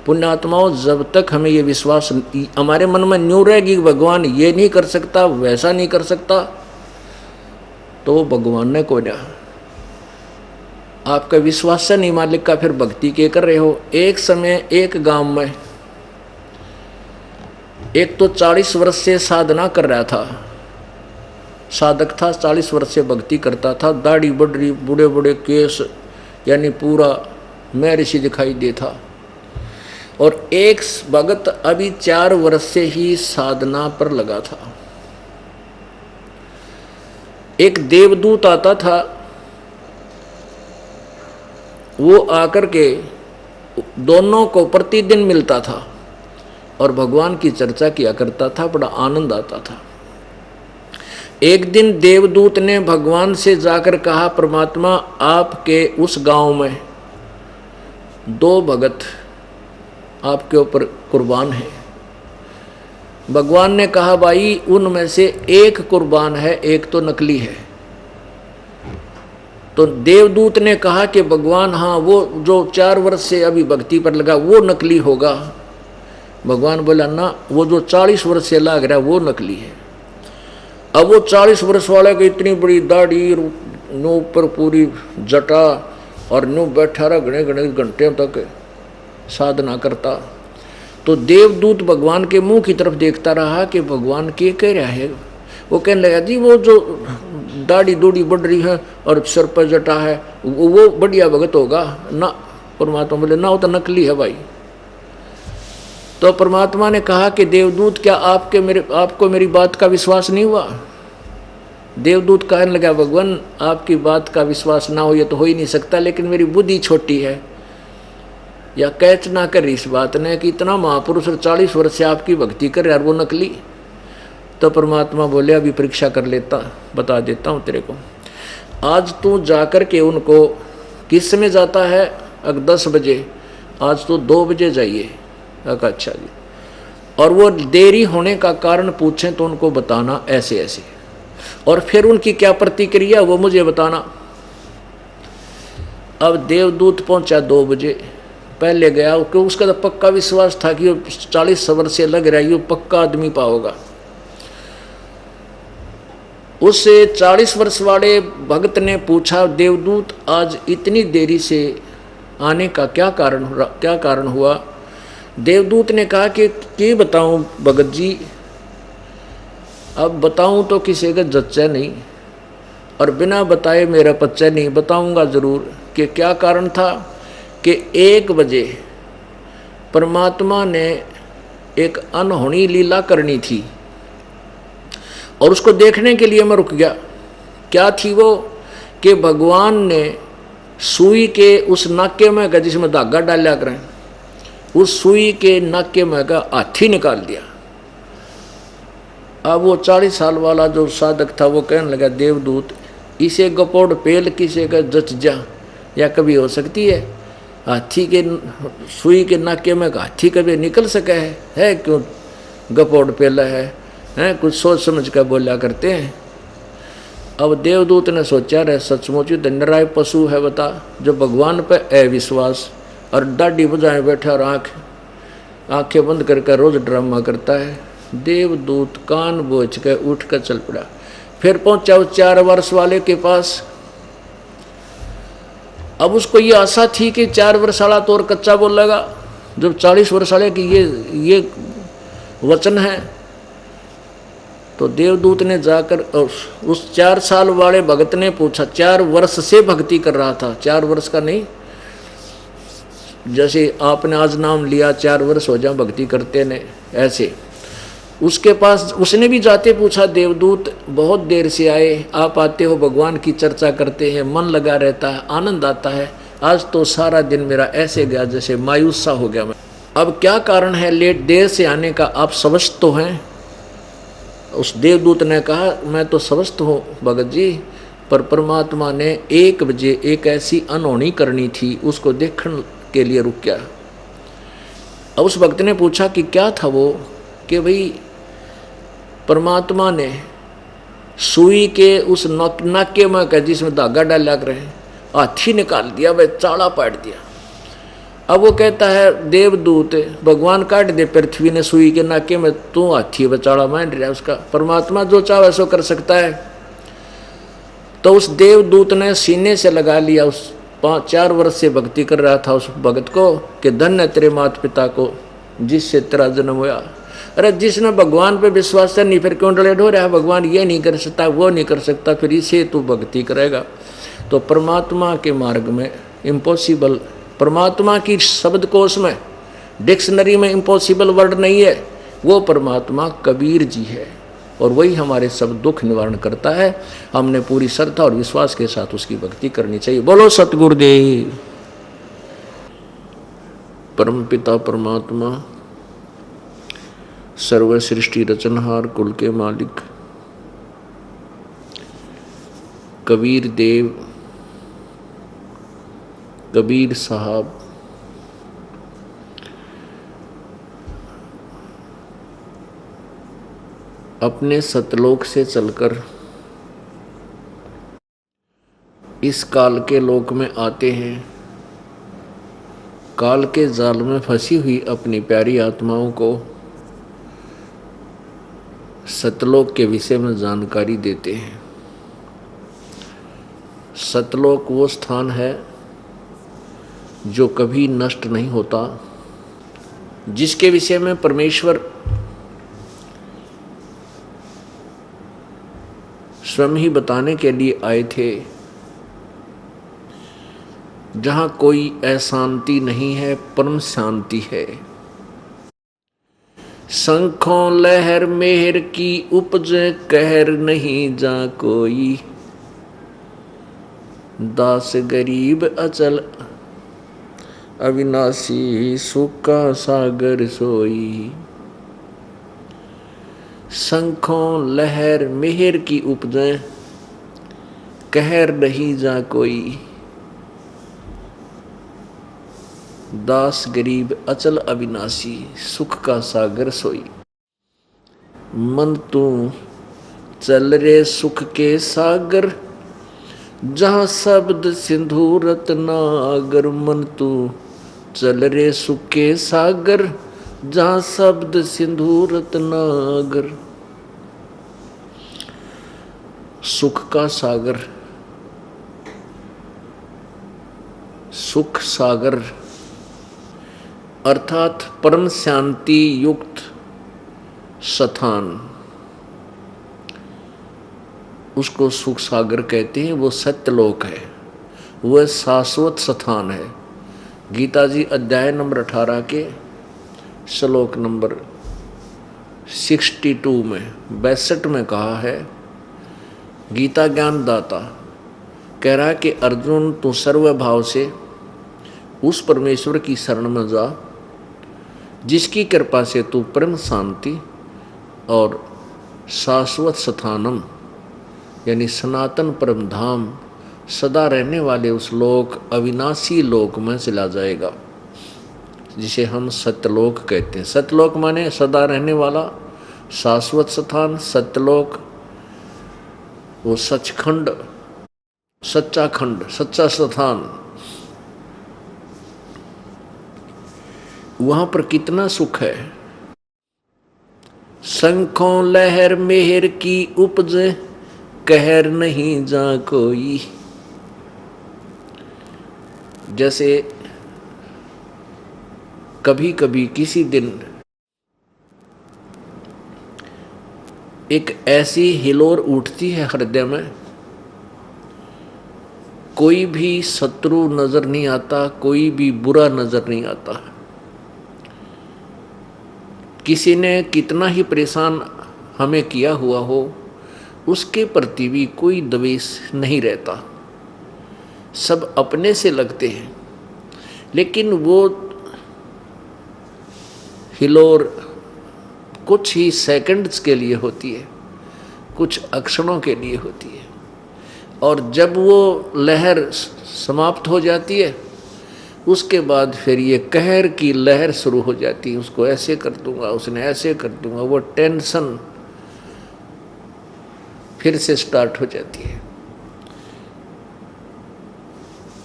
पुण्यात्माओं, जब तक हमें ये विश्वास हमारे मन में न्यू रहेगी कि भगवान ये नहीं कर सकता, वैसा नहीं कर सकता, तो भगवान ने को ना आपका विश्वास से नहीं मालिक का, फिर भक्ति के कर रहे हो। एक समय एक गांव में एक तो 40 वर्ष से साधना कर रहा था, साधक था, 40 वर्ष से भक्ति करता था, दाढ़ी बढ़ी, बूढ़े बूढ़े केस, यानी पूरा मैं ऋषि दिखाई देता। और एक भगत अभी 4 वर्ष से ही साधना पर लगा था। एक देवदूत आता था, वो आकर के दोनों को प्रतिदिन मिलता था और भगवान की चर्चा किया करता था, बड़ा आनंद आता था। एक दिन देवदूत ने भगवान से जाकर कहा, परमात्मा आपके उस गांव में 2 भगत आपके ऊपर कुर्बान है। भगवान ने कहा, भाई उनमें से एक कुर्बान है, एक तो नकली है। तो देवदूत ने कहा कि भगवान हाँ, वो जो 4 वर्ष से अभी भक्ति पर लगा वो नकली होगा। भगवान बोला ना, वो जो 40 वर्ष से लग रहा है वो नकली है। अब वो 40 वर्ष वाले को इतनी बड़ी दाढ़ी, नो पर पूरी जटा और नो बैठा रहा घने घने घंटे तक साधना करता। तो देवदूत भगवान के मुंह की तरफ देखता रहा कि भगवान क्या कह रहा है। वो कहने लगा, जी वो जो दाढ़ी दूढ़ी बढ़ रही है और सर पर जटा है वो बढ़िया भगत होगा ना। परमात्मा बोले ना, वो तो नकली है भाई। तो परमात्मा ने कहा कि देवदूत, क्या आपको मेरी बात का विश्वास नहीं हुआ? देवदूत कहने लगा, भगवान आपकी बात का विश्वास ना हो ये तो हो ही नहीं सकता, लेकिन मेरी बुद्धि छोटी है, या कैच ना कर इस बात ने कि इतना महापुरुष 40 वर्ष से आपकी भक्ति कर यार वो नकली। तो परमात्मा बोले, अभी परीक्षा कर लेता, बता देता हूँ तेरे को। आज तू जाकर के उनको, किस समय जाता है? अगर 10 बजे, आज तो 2 बजे जाइए। अच्छा जी। और वो देरी होने का कारण पूछें तो उनको बताना ऐसे ऐसे, और फिर उनकी क्या प्रतिक्रिया वो मुझे बताना। अब देवदूत पहुंचा 2 बजे, पहले गया क्योंकि उसका तो पक्का विश्वास था कि 40 वर्ष से लग रहा है, ये पक्का आदमी पाओगा। उससे 40 वर्ष वाले भक्त ने पूछा, देवदूत आज इतनी देरी से आने का क्या कारण हुआ? देवदूत ने कहा कि बताऊं भगत जी, अब बताऊं तो किसी का जच्चा नहीं, और बिना बताए मेरा पच्चा नहीं। बताऊंगा जरूर कि क्या कारण था। कि 1 बजे परमात्मा ने एक अनहोनी लीला करनी थी और उसको देखने के लिए मैं रुक गया। क्या थी वो? कि भगवान ने सुई के उस नाके में का, जिसमें धागा डाला करें, उस सुई के नाके में का हाथी निकाल दिया। अब वो 40 साल वाला जो साधक था वो कहने लगा, देवदूत इसे गपोड़ पेल किसे का जच जा, या कभी हो सकती है? हाथी के सुई के नाके में का हाथी कभी निकल सका है क्यों गपोड़ पेला है? कुछ सोच समझ कर बोला करते हैं। अब देवदूत ने सोचा, रहे सचमुच ही निराय पशु है बता, जो भगवान पर अविश्वास और दाढ़ी बजाए बैठा और आंखें बंद करके रोज ड्रामा करता है। देवदूत कान बोझ के उठ कर चल पड़ा। फिर पहुंचा उस 4 वर्ष वाले के पास। अब उसको ये आशा थी कि 4 वर्ष वाला तो और कच्चा बोलेगा, जब 40 वर्ष वाले की ये वचन है। तो देवदूत ने जाकर उस 4 साल वाले भगत ने पूछा, 4 वर्ष से भक्ति कर रहा था, 4 वर्ष का नहीं, जैसे आपने आज नाम लिया 4 वर्ष हो जाए भक्ति करते ने, ऐसे। उसके पास उसने भी जाते पूछा, देवदूत बहुत देर से आए, आप आते हो, भगवान की चर्चा करते हैं, मन लगा रहता है, आनंद आता है, आज तो सारा दिन मेरा ऐसे गया जैसे मायूस सा हो गया मैं। अब क्या कारण है देर से आने का, आप समझ तो हैं? उस देवदूत ने कहा, मैं तो समझता हूँ भगत जी, पर परमात्मा ने 1 बजे एक ऐसी अनहोनी करनी थी, उसको देखने के लिए रुक गया। अब उस भक्त ने पूछा कि क्या था वो? कि भाई परमात्मा ने सुई के उस नाके में, जिसमें धागा डाला कर हाथी निकाल दिया, वह चाड़ा पाट दिया। अब वो कहता है देवदूत भगवान काट दे पृथ्वी ने सुई के नाके में, तू हाथी बचाड़ा मान रहा उसका। परमात्मा जो चाहे सो कर सकता है। तो उस देवदूत ने सीने से लगा लिया उस 4 वर्ष से भक्ति कर रहा था उस भगत को कि धन्य तेरे माता पिता को जिससे तेरा जन्म हुआ। अरे जिसने भगवान पे विश्वास है नहीं फिर क्यों डले ढो रहा है, भगवान ये नहीं कर सकता वो नहीं कर सकता, फिर इसे तू भक्ति करेगा। तो परमात्मा के मार्ग में इम्पॉसिबल, परमात्मा की शब्दकोश में डिक्शनरी में इम्पॉसिबल वर्ड नहीं है, वो परमात्मा कबीर जी है और वही हमारे सब दुख निवारण करता है। हमने पूरी श्रद्धा और विश्वास के साथ उसकी भक्ति करनी चाहिए। बोलो सतगुरुदेव। परमपिता परमात्मा सर्व सृष्टि रचनहार कुल के मालिक कबीर देव कबीर साहब अपने सतलोक से चलकर इस काल के लोक में आते हैं। काल के जाल में फंसी हुई अपनी प्यारी आत्माओं को सतलोक के विषय में जानकारी देते हैं। सतलोक वो स्थान है जो कभी नष्ट नहीं होता, जिसके विषय में परमेश्वर स्वयं ही बताने के लिए आए थे। जहाँ कोई अशांति नहीं है, परम शांति है। शंखों लहर मेहर की उपज कहर नहीं जा कोई, दास गरीब अचल अविनाशी सुख का सागर सोई। शंखों लहर मेहर की उपजें कहर नहीं जा कोई, दास गरीब अचल अविनाशी सुख का सागर सोई। मन तू चल रे सुख के सागर, जहाँ शब्द सिंधु रत्नागर। मन तू चल रे सुख के सागर, जहाँ शब्द सिंधु रत्नागर। सुख का सागर, सुख सागर अर्थात परम शांति युक्त स्थान, उसको सुख सागर कहते हैं। वो सत्यलोक है, वह शाश्वत स्थान है। गीता जी अध्याय नंबर 18 के श्लोक नंबर 62 में 62 में कहा है, गीता ज्ञान दाता कह रहा है कि अर्जुन तू सर्वभाव से उस परमेश्वर की शरण में जा जिसकी कृपा से तू परम शांति और शाश्वत स्थानम यानी सनातन परम धाम सदा रहने वाले उस लोक अविनाशी लोक में चला जाएगा, जिसे हम सत्यलोक कहते हैं। सत्यलोक माने सदा रहने वाला शाश्वत स्थान। सत्यलोक वो सचखंड, सच्चा खंड, सच्चा स्थान। वहां पर कितना सुख है। शंखों लहर मेहर की उपज कहर नहीं जा कोई। जैसे कभी कभी किसी दिन एक ऐसी हिलोर उठती है हृदय में, कोई भी शत्रु नजर नहीं आता, कोई भी बुरा नजर नहीं आता। किसी ने कितना ही परेशान हमें किया हुआ हो, उसके प्रति भी कोई द्वेष नहीं रहता, सब अपने से लगते हैं। लेकिन वो हिलोर कुछ ही सेकंड्स के लिए होती है, कुछ क्षणों के लिए होती है, और जब वो लहर समाप्त हो जाती है उसके बाद फिर ये कहर की लहर शुरू हो जाती है। उसको ऐसे कर दूंगा, उसने ऐसे कर दूंगा, वो टेंशन फिर से स्टार्ट हो जाती है।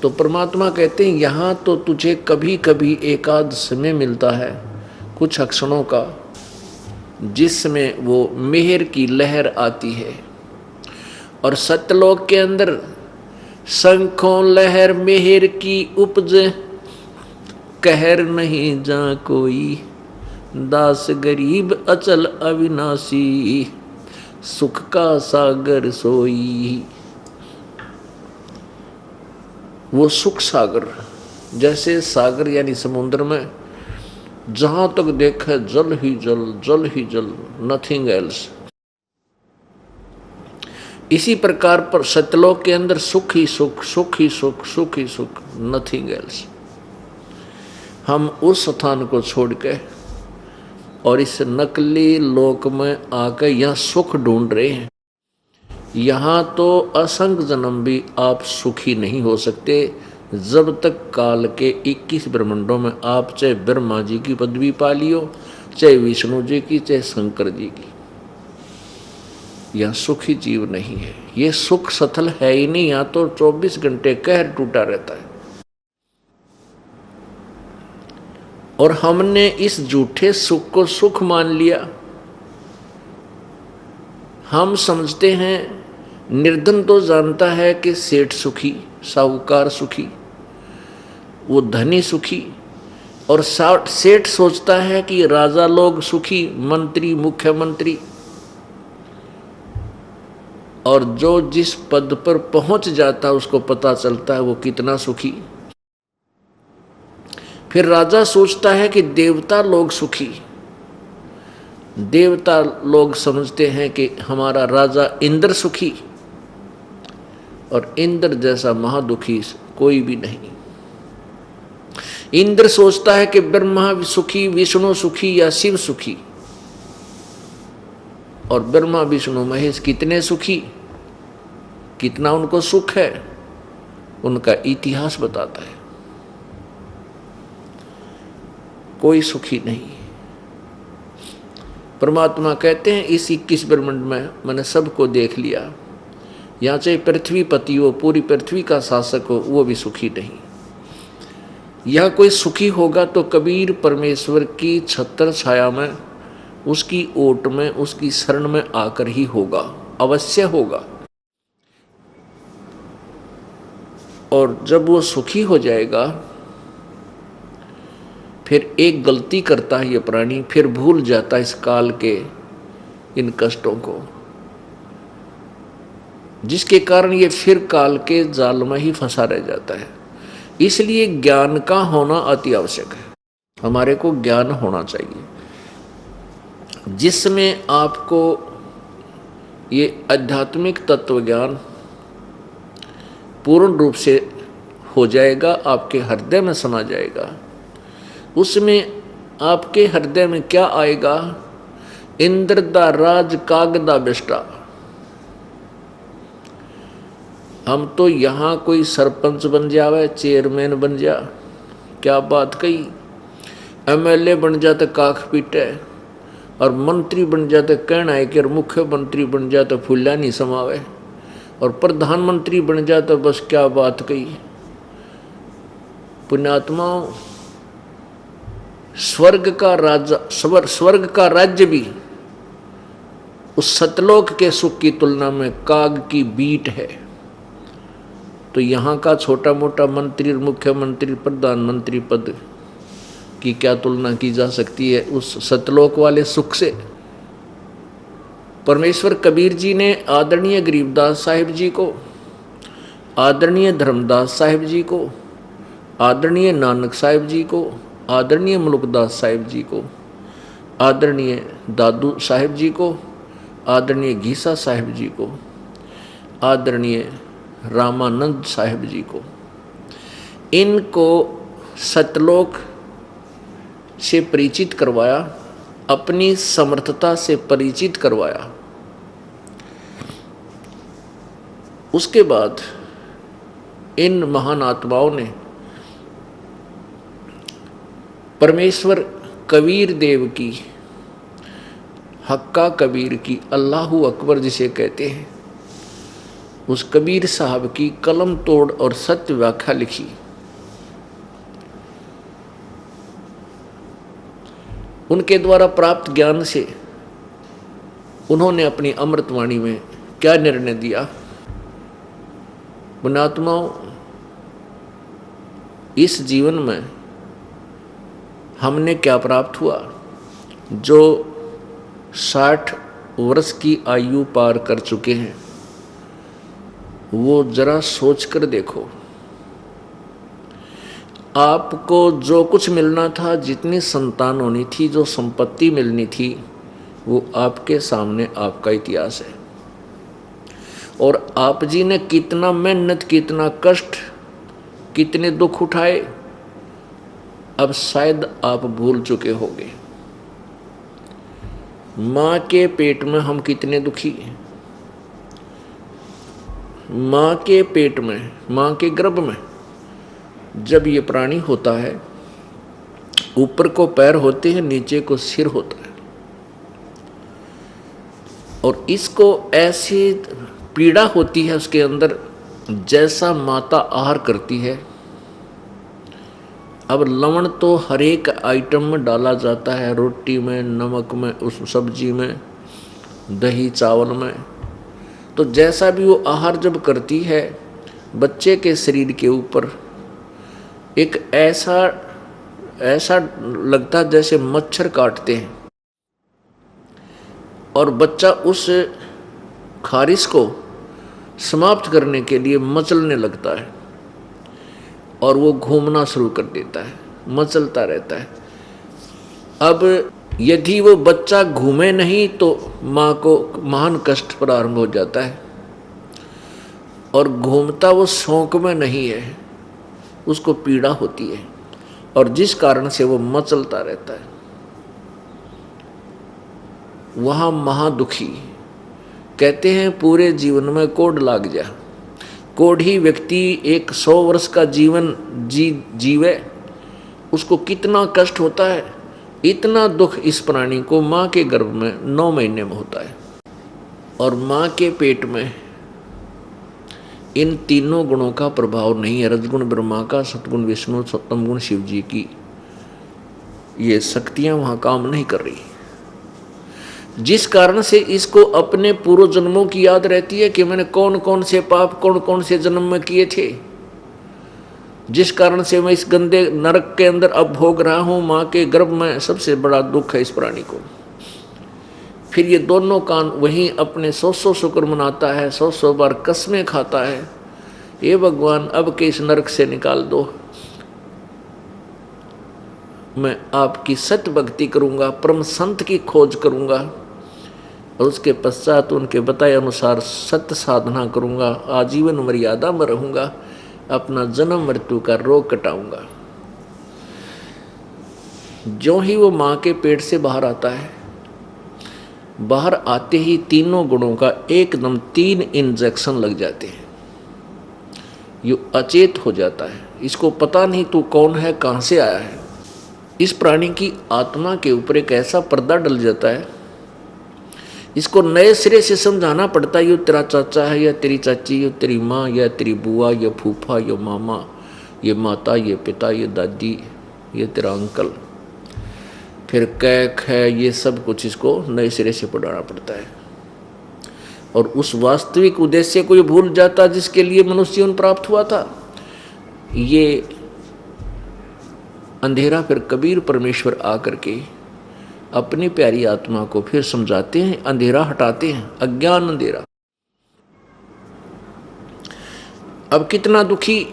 तो परमात्मा कहते हैं यहाँ तो तुझे कभी कभी एकाध समय मिलता है कुछ क्षणों का, जिसमें वो मेहर की लहर आती है। और सतलोक के अंदर शंखों लहर मेहर की उपज, कहर नहीं जा कोई, दास गरीब अचल अविनाशी, सुख का सागर सोई। वो सुख सागर, जैसे सागर यानी समुद्र में जहां तक देखे जल ही जल, जल ही जल, नथिंग एल्स। इसी प्रकार पर सतलोक के अंदर सुख ही सुख, सुख ही सुख, सुख ही सुख, नथिंग एल्स। हम उस स्थान को छोड़ के और इस नकली लोक में आकर यहाँ सुख ढूंढ रहे हैं। यहाँ तो असंख्य जन्म भी आप सुखी नहीं हो सकते जब तक काल के 21 ब्रह्मांडों में आप चाहे ब्रह्मा जी की पदवी पा लियो, चाहे विष्णु जी की, चाहे शंकर जी की। यह सुखी जीव नहीं है, ये सुख सथल है ही नहीं। यहाँ तो 24 घंटे कहर टूटा रहता है। और हमने इस झूठे सुख को सुख मान लिया। हम समझते हैं, निर्धन तो जानता है कि सेठ सुखी, साहूकार सुखी, वो धनी सुखी, और सेठ सोचता है कि राजा लोग सुखी, मंत्री, मुख्यमंत्री, और जो जिस पद पर पहुंच जाता है उसको पता चलता है वो कितना सुखी। फिर राजा सोचता है कि देवता लोग सुखी, देवता लोग समझते हैं कि हमारा राजा इंद्र सुखी, और इंद्र जैसा महादुखी कोई भी नहीं। इंद्र सोचता है कि ब्रह्मा सुखी, विष्णु सुखी या शिव सुखी, और ब्रह्मा विष्णु महेश कितने सुखी, कितना उनको सुख है, उनका इतिहास बताता है। कोई सुखी नहीं। परमात्मा कहते हैं इस 21 ब्रह्मांड में मैंने सबको देख लिया। यहाँ चाहे पृथ्वी पति हो, पूरी पृथ्वी का शासक हो, वो भी सुखी नहीं। यह कोई सुखी होगा तो कबीर परमेश्वर की छत्र छाया में, उसकी ओट में, उसकी शरण में आकर ही होगा, अवश्य होगा। और जब वो सुखी हो जाएगा, फिर एक गलती करता है ये प्राणी, फिर भूल जाता है इस काल के इन कष्टों को, जिसके कारण ये फिर काल के जाल में ही फंसा रह जाता है। इसलिए ज्ञान का होना अति आवश्यक है। हमारे को ज्ञान होना चाहिए जिसमें आपको ये आध्यात्मिक तत्व ज्ञान पूर्ण रूप से हो जाएगा, आपके हृदय में समा जाएगा। उसमें आपके हृदय में क्या आएगा? इंद्र दा राज कागदा बेष्टा। हम तो यहाँ कोई सरपंच बन जावे, चेयरमैन बन जा, क्या बात कही, एमएलए बन जाते काख पीटे, और मंत्री बन जाते कहना है कि, मुख्यमंत्री बन जाते फूला नहीं समावे, और प्रधानमंत्री बन जाते बस क्या बात कही। पुण्यात्माओं, स्वर्ग का राज्य भी उस सतलोक के सुख की तुलना में काग की बीट है। तो यहाँ का छोटा मोटा मंत्री, मुख्यमंत्री, प्रधानमंत्री पद की क्या तुलना की जा सकती है उस सतलोक वाले सुख से? परमेश्वर कबीर जी ने आदरणीय गरीबदास साहिब जी को, आदरणीय धर्मदास साहिब जी को, आदरणीय नानक साहिब जी को, आदरणीय मुल्कदास साहिब जी को, आदरणीय दादू साहिब जी को, आदरणीय घीसा साहिब जी को, आदरणीय रामानंद साहिब जी को, इनको सतलोक से परिचित करवाया, अपनी समर्थता से परिचित करवाया। उसके बाद इन महान आत्माओं ने परमेश्वर कबीर देव की, हक्का कबीर की, अल्लाहू अकबर जिसे कहते हैं, उस कबीर साहब की कलम तोड़ और सत्य व्याख्या लिखी। उनके द्वारा प्राप्त ज्ञान से उन्होंने अपनी अमृतवाणी में क्या निर्णय दिया? पुण्यात्माओं, इस जीवन में हमने क्या प्राप्त हुआ? जो 60 वर्ष की आयु पार कर चुके हैं वो जरा सोच कर देखो। आपको जो कुछ मिलना था, जितनी संतान होनी थी, जो संपत्ति मिलनी थी, वो आपके सामने आपका इतिहास है। और आप जी ने कितना मेहनत, कितना कष्ट, कितने दुख उठाए, अब शायद आप भूल चुके होंगे। माँ के पेट में हम कितने दुखी हैं। माँ के पेट में, माँ के गर्भ में जब ये प्राणी होता है, ऊपर को पैर होते हैं, नीचे को सिर होता है, और इसको ऐसी पीड़ा होती है उसके अंदर जैसा माता आहार करती है। अब लवण तो हर एक आइटम में डाला जाता है, रोटी में, नमक में, उस सब्जी में, दही चावल में। तो जैसा भी वो आहार जब करती है, बच्चे के शरीर के ऊपर एक ऐसा लगता है जैसे मच्छर काटते हैं, और बच्चा उस खारिश को समाप्त करने के लिए मचलने लगता है, और वो घूमना शुरू कर देता है, मचलता रहता है। अब यदि वो बच्चा घूमे नहीं तो माँ को महान कष्ट प्रारंभ हो जाता है, और घूमता वो शौक में नहीं है, उसको पीड़ा होती है, और जिस कारण से वो मचलता रहता है, वहाँ महादुखी। कहते हैं पूरे जीवन में कोढ़ लाग जा। कोढ़ी व्यक्ति 100 वर्ष का जीवन जीवे, उसको कितना कष्ट होता है। इतना दुख इस प्राणी को माँ के गर्भ में 9 महीने में होता है, और माँ के पेट में इन तीनों गुणों का प्रभाव नहीं है। रजगुण ब्रह्मा का, सतगुण विष्णु, सप्तम गुण शिव जी की, ये शक्तियां वहां काम नहीं कर रही, जिस कारण से इसको अपने पूर्व जन्मों की याद रहती है कि मैंने कौन कौन से पाप कौन कौन से जन्म में किए थे, जिस कारण से मैं इस गंदे नरक के अंदर अब भोग रहा हूं। माँ के गर्भ में सबसे बड़ा दुख है इस प्राणी को। फिर ये दोनों कान वहीं अपने 100 शुक्र मनाता है, 100 बार कसमें खाता है, ये भगवान अब के इस नरक से निकाल दो, मैं आपकी सत्य भक्ति करूंगा, परम संत की खोज करूंगा, और उसके पश्चात उनके बताए अनुसार सत्य साधना करूंगा, आजीवन मर्यादा में रहूंगा, अपना जन्म मृत्यु का रोग कटाऊंगा। जो ही वो माँ के पेट से बाहर आता है, बाहर आते ही तीनों गुणों का एकदम 3 इंजेक्शन लग जाते हैं। ये अचेत हो जाता है, इसको पता नहीं तू कौन है, कहाँ से आया है। इस प्राणी की आत्मा के ऊपर एक ऐसा पर्दा डल जाता है, इसको नए सिरे से समझाना पड़ता है। ये तेरा चाचा है, या तेरी चाची, या तेरी माँ, या तेरी बुआ, या फूफा, या मामा, ये माता, ये पिता, ये दादी, ये तेरा अंकल, फिर कैक है, ये सब कुछ इसको नए सिरे से पढ़ाना पड़ता है। और उस वास्तविक उद्देश्य को ये भूल जाता जिसके लिए मनुष्य जीवन प्राप्त हुआ था। ये अंधेरा फिर कबीर परमेश्वर आकर के अपनी प्यारी आत्मा को फिर समझाते हैं, अंधेरा हटाते हैं, अज्ञान अंधेरा। अब कितना दुखी,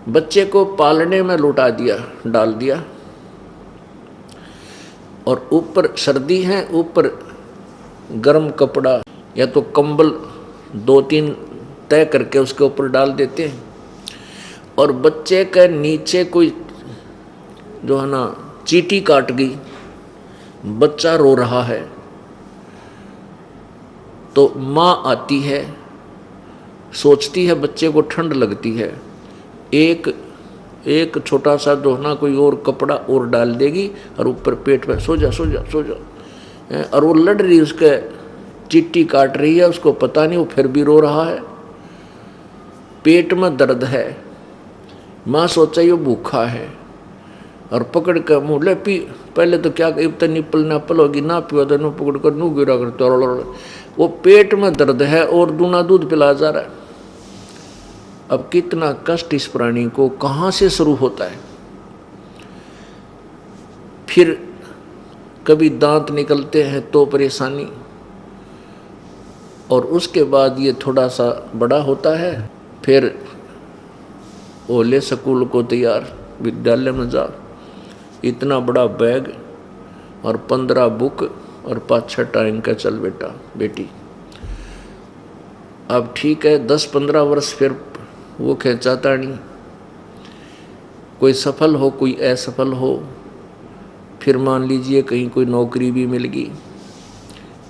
बच्चे को पालने में लौटा दिया, डाल दिया, और ऊपर सर्दी है, ऊपर गर्म कपड़ा या तो कंबल 2-3 तय करके उसके ऊपर डाल देते हैं, और बच्चे के नीचे कोई जो है ना चींटी काट गई, बच्चा रो रहा है, तो माँ आती है, सोचती है बच्चे को ठंड लगती है, एक छोटा सा जो है ना कोई और कपड़ा और डाल देगी, और ऊपर पेट पे सो जा सो जा सो जा, और वो लड़ रही उसके चिट्ठी काट रही है, उसको पता नहीं, वो फिर भी रो रहा है। पेट में दर्द है, माँ सोचा ये भूखा है, और पकड़ कर मुँह ले पी। पहले तो क्या इतना निपल नापल होगी, ना पियो तो पकड़ कर नू गिरा कर, वो पेट में दर्द है और दूना दूध पिला जा रहा है। अब कितना कष्ट इस प्राणी को, कहाँ से शुरू होता है। फिर कभी दांत निकलते हैं तो परेशानी, और उसके बाद ये थोड़ा सा बड़ा होता है, फिर ओले स्कूल को तैयार, विद्यालय में जा, इतना बड़ा बैग और 15 बुक और 5-6 टाइम का, चल बेटा बेटी। अब ठीक है, 10-15 वर्ष फिर वो खिंचाता नहीं, कोई सफल हो कोई असफल हो, फिर मान लीजिए कहीं कोई नौकरी भी मिल गई,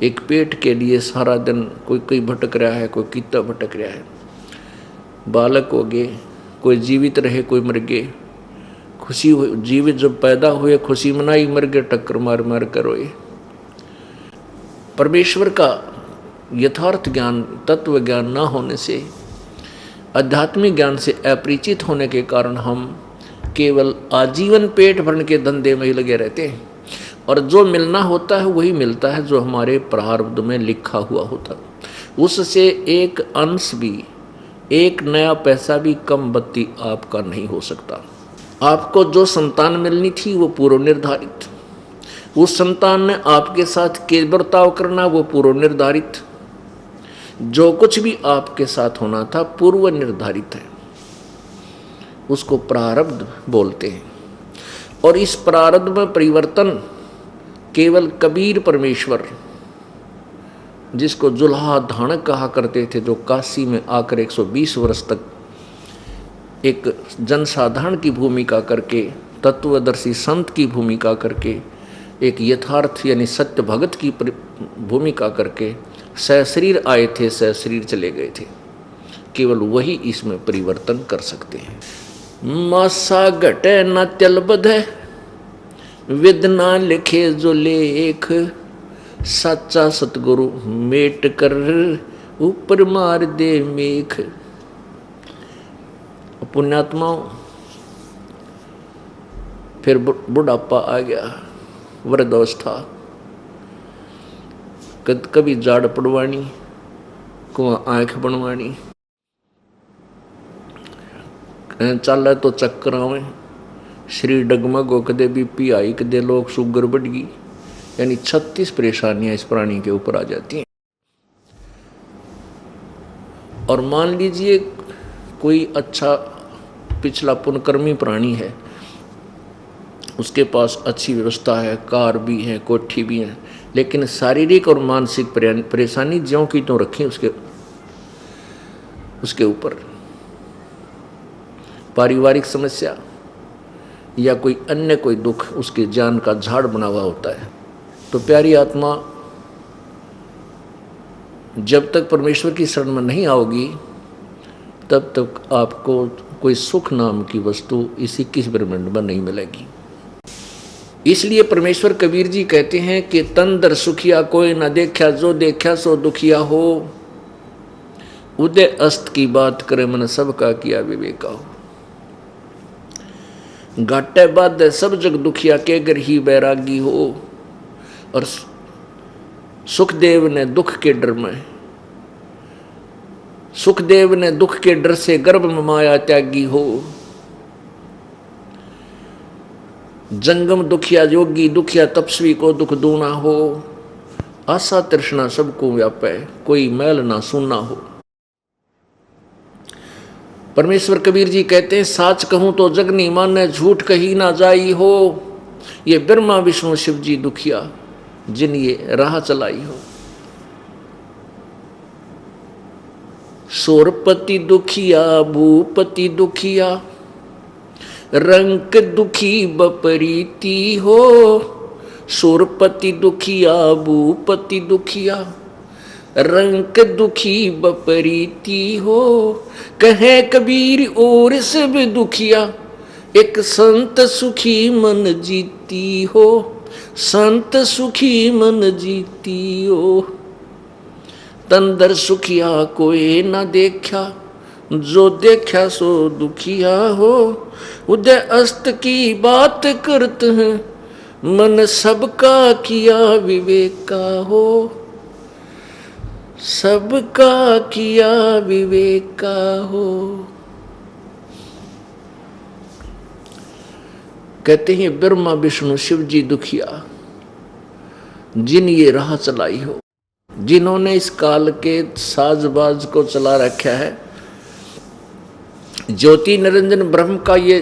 एक पेट के लिए सारा दिन कोई कहीं भटक रहा है, कोई कितना भटक रहा है। बालक हो गए, कोई जीवित रहे कोई मर गए, खुशी हो, जीवित जब पैदा हुए खुशी मनाई, मर गए टक्कर मार मार कर रोए। परमेश्वर का यथार्थ ज्ञान, तत्व ज्ञान ना होने से, आध्यात्मिक ज्ञान से अपरिचित होने के कारण हम केवल आजीवन पेट भरने के धंधे में ही लगे रहते हैं, और जो मिलना होता है वही मिलता है जो हमारे प्रारब्ध में लिखा हुआ होता है। उससे एक अंश भी, एक नया पैसा भी कम बत्ती आपका नहीं हो सकता। आपको जो संतान मिलनी थी वो पूर्व निर्धारित, उस संतान ने आपके साथ के बर्ताव करना वो पूर्व निर्धारित, जो कुछ भी आपके साथ होना था पूर्व निर्धारित है, उसको प्रारब्ध बोलते हैं। और इस प्रारब्ध में परिवर्तन केवल कबीर परमेश्वर, जिसको जुल्हा धानक कहा करते थे, जो काशी में आकर 120 वर्ष तक एक जनसाधारण की भूमिका करके, तत्वदर्शी संत की भूमिका करके, एक यथार्थ यानी सत्य भगत की भूमिका करके सशरीर आए थे, सशरीर चले गए थे। केवल वही इसमें परिवर्तन कर सकते हैं। मासा घटे न चल बधे, वेदना लिखे जो लेख, सच्चा सतगुरु मेट कर ऊपर मार दे मेख। पुण्यात्माओं, फिर बुढ़ापा आ गया, वृद्धावस्था, कभी जाड़ पड़वानी, को आंख बनवानी, चल तो चक्कर आवे, शरीर डगमग हो, कदे बीपी आई, कदे लोग शुगर बढ़ गई, यानी 36 परेशानियां इस प्राणी के ऊपर आ जाती हैं। और मान लीजिए कोई अच्छा पिछला पुण्यकर्मी प्राणी है, उसके पास अच्छी व्यवस्था है, कार भी है, कोठी भी है, लेकिन शारीरिक और मानसिक परेशानी ज्यों की त्यों रखी उसके ऊपर, पारिवारिक समस्या या कोई अन्य कोई दुख उसके जान का झाड़ बना हुआ होता है। तो प्यारी आत्मा, जब तक परमेश्वर की शरण में नहीं आओगी तब तक आपको कोई सुख नाम की वस्तु इस 21 ब्रह्मांड में नहीं मिलेगी। इसलिए परमेश्वर कबीर जी कहते हैं कि तन दर सुखिया कोई न देखा, जो देखा सो दुखिया हो, उदय अस्त की बात करे मन सबका किया विवेका हो। घाटे बाधे सब जग दुखिया के घर ही बैरागी हो। और सुखदेव ने दुख के डर में, सुखदेव ने दुख के डर से गर्भ में माया त्यागी हो। जंगम दुखिया योगी दुखिया तपस्वी को दुख दूना हो। आशा तृष्णा सबको व्यापे, कोई मैल ना सुनना हो। परमेश्वर कबीर जी कहते हैं, साच कहूं तो जग नहीं माने, झूठ कही ना जाई हो। ये ब्रह्मा विष्णु शिव जी दुखिया जिन ये राह चलाई हो। सोरपति दुखिया भूपति दुखिया, रंक दुखी बपरीती हो। सुरपति दुखिया भूपति दुखिया, रंक दुखी बपरीती हो। कहे कबीर और सब दुखिया, एक संत सुखी मन जीती हो। संत सुखी मन जीती हो। तंदर सुखिया कोई न देखा, जो देखा सो दुखिया हो। उदय अस्त की बात करते हैं, मन सबका किया विवेक का हो, सबका किया विवेक का हो। कहते हैं ब्रह्मा विष्णु शिव जी दुखिया, जिन ये राह चलाई हो, जिन्होंने इस काल के साजबाज को चला रखा है। ज्योति निरंजन ब्रह्म का ये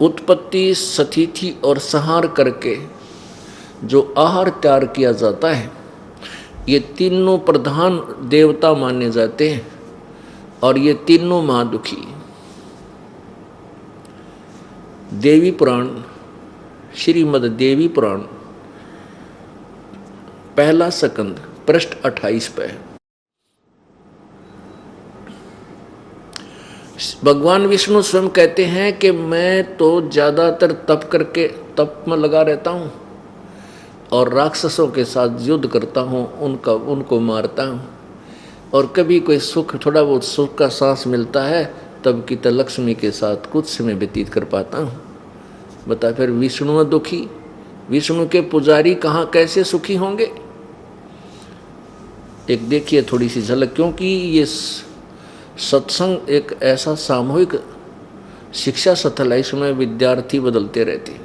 उत्पत्ति स्थिति और संहार करके जो आहार तैयार किया जाता है, ये तीनों प्रधान देवता माने जाते हैं और ये तीनों महादुखी। देवी पुराण, श्रीमद् देवी पुराण, पहला सकंद, पृष्ठ 28 पे भगवान विष्णु स्वयं कहते हैं कि मैं तो ज्यादातर तप करके तप में लगा रहता हूँ और राक्षसों के साथ युद्ध करता हूँ, उनको मारता हूँ, और कभी कोई सुख, थोड़ा बहुत सुख का सांस मिलता है तब की तो लक्ष्मी के साथ कुछ समय व्यतीत कर पाता हूँ। बता फिर विष्णु दुखी, विष्णु के पुजारी कहाँ कैसे सुखी होंगे। एक देखिए थोड़ी सी झलक, क्योंकि ये सत्संग एक ऐसा सामूहिक शिक्षा स्थल है, इसमें विद्यार्थी बदलते रहते हैं,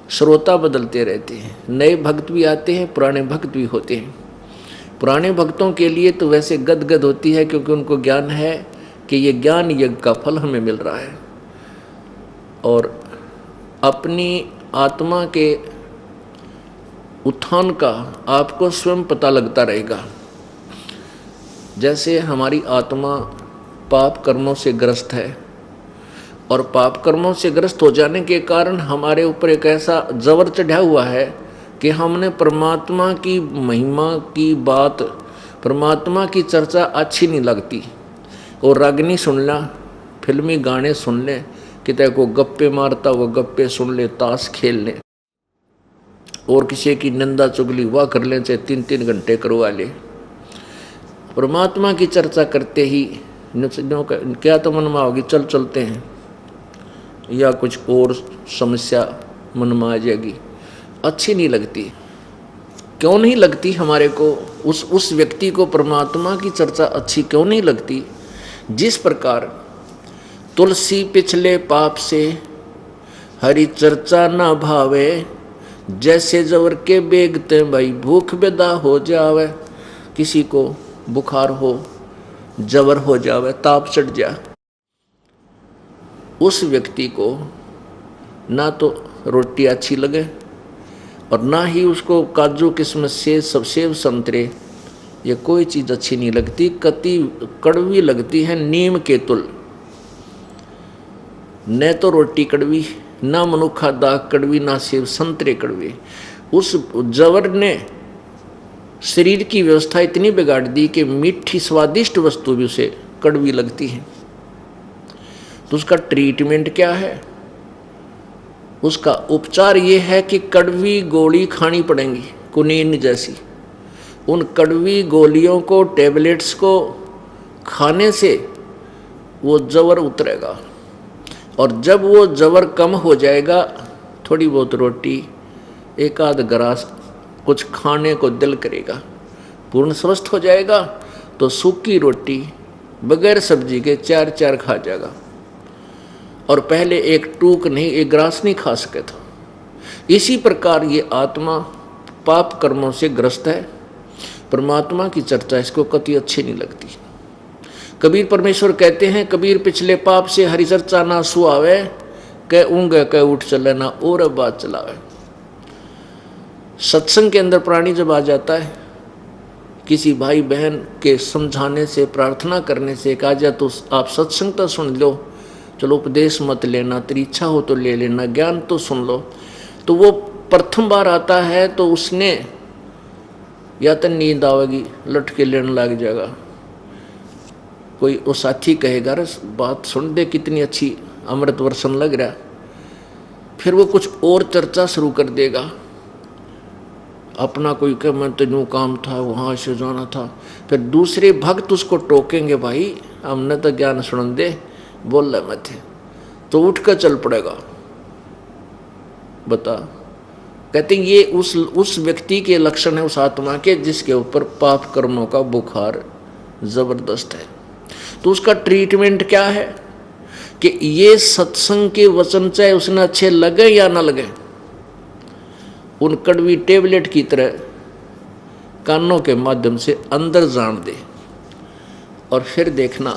श्रोता बदलते रहते हैं, नए भक्त भी आते हैं, पुराने भक्त भी होते हैं। पुराने भक्तों के लिए तो वैसे गदगद होती है, क्योंकि उनको ज्ञान है कि ये ज्ञान यज्ञ का फल हमें मिल रहा है और अपनी आत्मा के उत्थान का आपको स्वयं पता लगता रहेगा। जैसे हमारी आत्मा पाप कर्मों से ग्रस्त है और पाप कर्मों से ग्रस्त हो जाने के कारण हमारे ऊपर एक ऐसा जबर चढ़ा हुआ है कि हमने परमात्मा की महिमा की बात, परमात्मा की चर्चा अच्छी नहीं लगती, और रागनी सुन ला, फिल्मी गाने सुन ले, कितने को गप्पे मारता वो गप्पे सुन ले, ताश खेल ले, और किसी की निंदा चुगली वाह कर ले, चाहे 3-3 घंटे करवा ले। परमात्मा की चर्चा करते ही क्या तो मन में होगी, चल चलते हैं, या कुछ और समस्या मन में आ जाएगी, अच्छी नहीं लगती। क्यों नहीं लगती हमारे को, उस व्यक्ति को परमात्मा की चर्चा अच्छी क्यों नहीं लगती? जिस प्रकार तुलसी पिछले पाप से हरि चर्चा ना भावे, जैसे जवर के बेगते भाई भूख बेदा हो जावे। किसी को बुखार हो, जवर हो जावे, ताप चढ़ जा, उस व्यक्ति को ना तो रोटी अच्छी लगे और ना ही उसको काजू किस्मत से सब सेब संतरे ये कोई चीज़ अच्छी नहीं लगती, कति कड़वी लगती है नीम के तुल। न तो रोटी कड़वी, ना मनुखा दाग कड़वी, ना सेब संतरे कड़वे। उस जवर ने शरीर की व्यवस्था इतनी बिगाड़ दी कि मीठी स्वादिष्ट वस्तु भी उसे कड़वी लगती है। तो उसका ट्रीटमेंट क्या है? उसका उपचार ये है कि कड़वी गोली खानी पड़ेंगी, कुनीन जैसी। उन कड़वी गोलियों को, टेबलेट्स को खाने से वो जवर उतरेगा, और जब वो जवर कम हो जाएगा, थोड़ी बहुत रोटी, एक आध ग्रास कुछ खाने को दिल करेगा, पूर्ण स्वस्थ हो जाएगा, तो सूखी रोटी बगैर सब्जी के 4-4 खा जाएगा, और पहले एक टूक नहीं, एक ग्रास नहीं खा सके था। इसी प्रकार ये आत्मा पाप कर्मों से ग्रस्त है, परमात्मा की चर्चा इसको कति अच्छी नहीं लगती। कबीर परमेश्वर कहते हैं, कबीर पिछले पाप से हरि चर्चा ना सुआवे, कह ऊँगे कह उठ चले ना और बात चलावे। सत्संग के अंदर प्राणी जब आ जाता है, किसी भाई बहन के समझाने से, प्रार्थना करने से, कहा जाए तो आप सत्संग तो सुन लो, चलो उपदेश मत लेना, तेरी इच्छा हो तो ले लेना, ज्ञान तो सुन लो, तो वो प्रथम बार आता है तो उसने या तो नींद आवेगी, लट के लेने लग जाएगा, कोई वो साथी कहेगा अरे बात सुन दे कितनी अच्छी अमृत वर्षण लग रहा, फिर वो कुछ और चर्चा शुरू कर देगा, अपना कोई कह मैं तेनू काम था वहाँ से जाना था, फिर दूसरे भक्त उसको टोकेंगे, भाई हमने तो ज्ञान सुन दे, बोल रहे मैं थे, तो उठ कर चल पड़ेगा। बता, कहते हैं ये उस व्यक्ति के लक्षण है, उस आत्मा के जिसके ऊपर पाप कर्मों का बुखार जबरदस्त है। तो उसका ट्रीटमेंट क्या है कि ये सत्संग के वचन चाहे उसने अच्छे लगे या ना लगे, उन कड़वी टेबलेट की तरह कानों के माध्यम से अंदर जान दे और फिर देखना,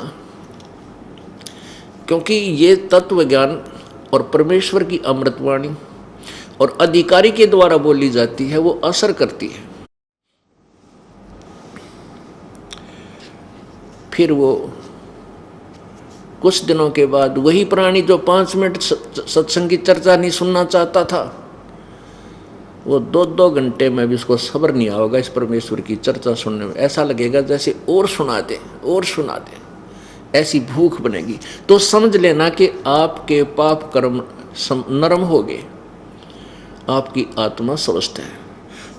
क्योंकि ये तत्व ज्ञान और परमेश्वर की अमृतवाणी और अधिकारी के द्वारा बोली जाती है, वो असर करती है। फिर वो कुछ दिनों के बाद वही प्राणी जो 5 मिनट सत्संग की चर्चा नहीं सुनना चाहता था, वो 2-2 घंटे में भी उसको सब्र नहीं आएगा इस परमेश्वर की चर्चा सुनने में। ऐसा लगेगा जैसे और सुना दे और सुना दे, ऐसी भूख बनेगी। तो समझ लेना कि आपके पाप कर्म नरम हो गए, आपकी आत्मा स्वस्थ है।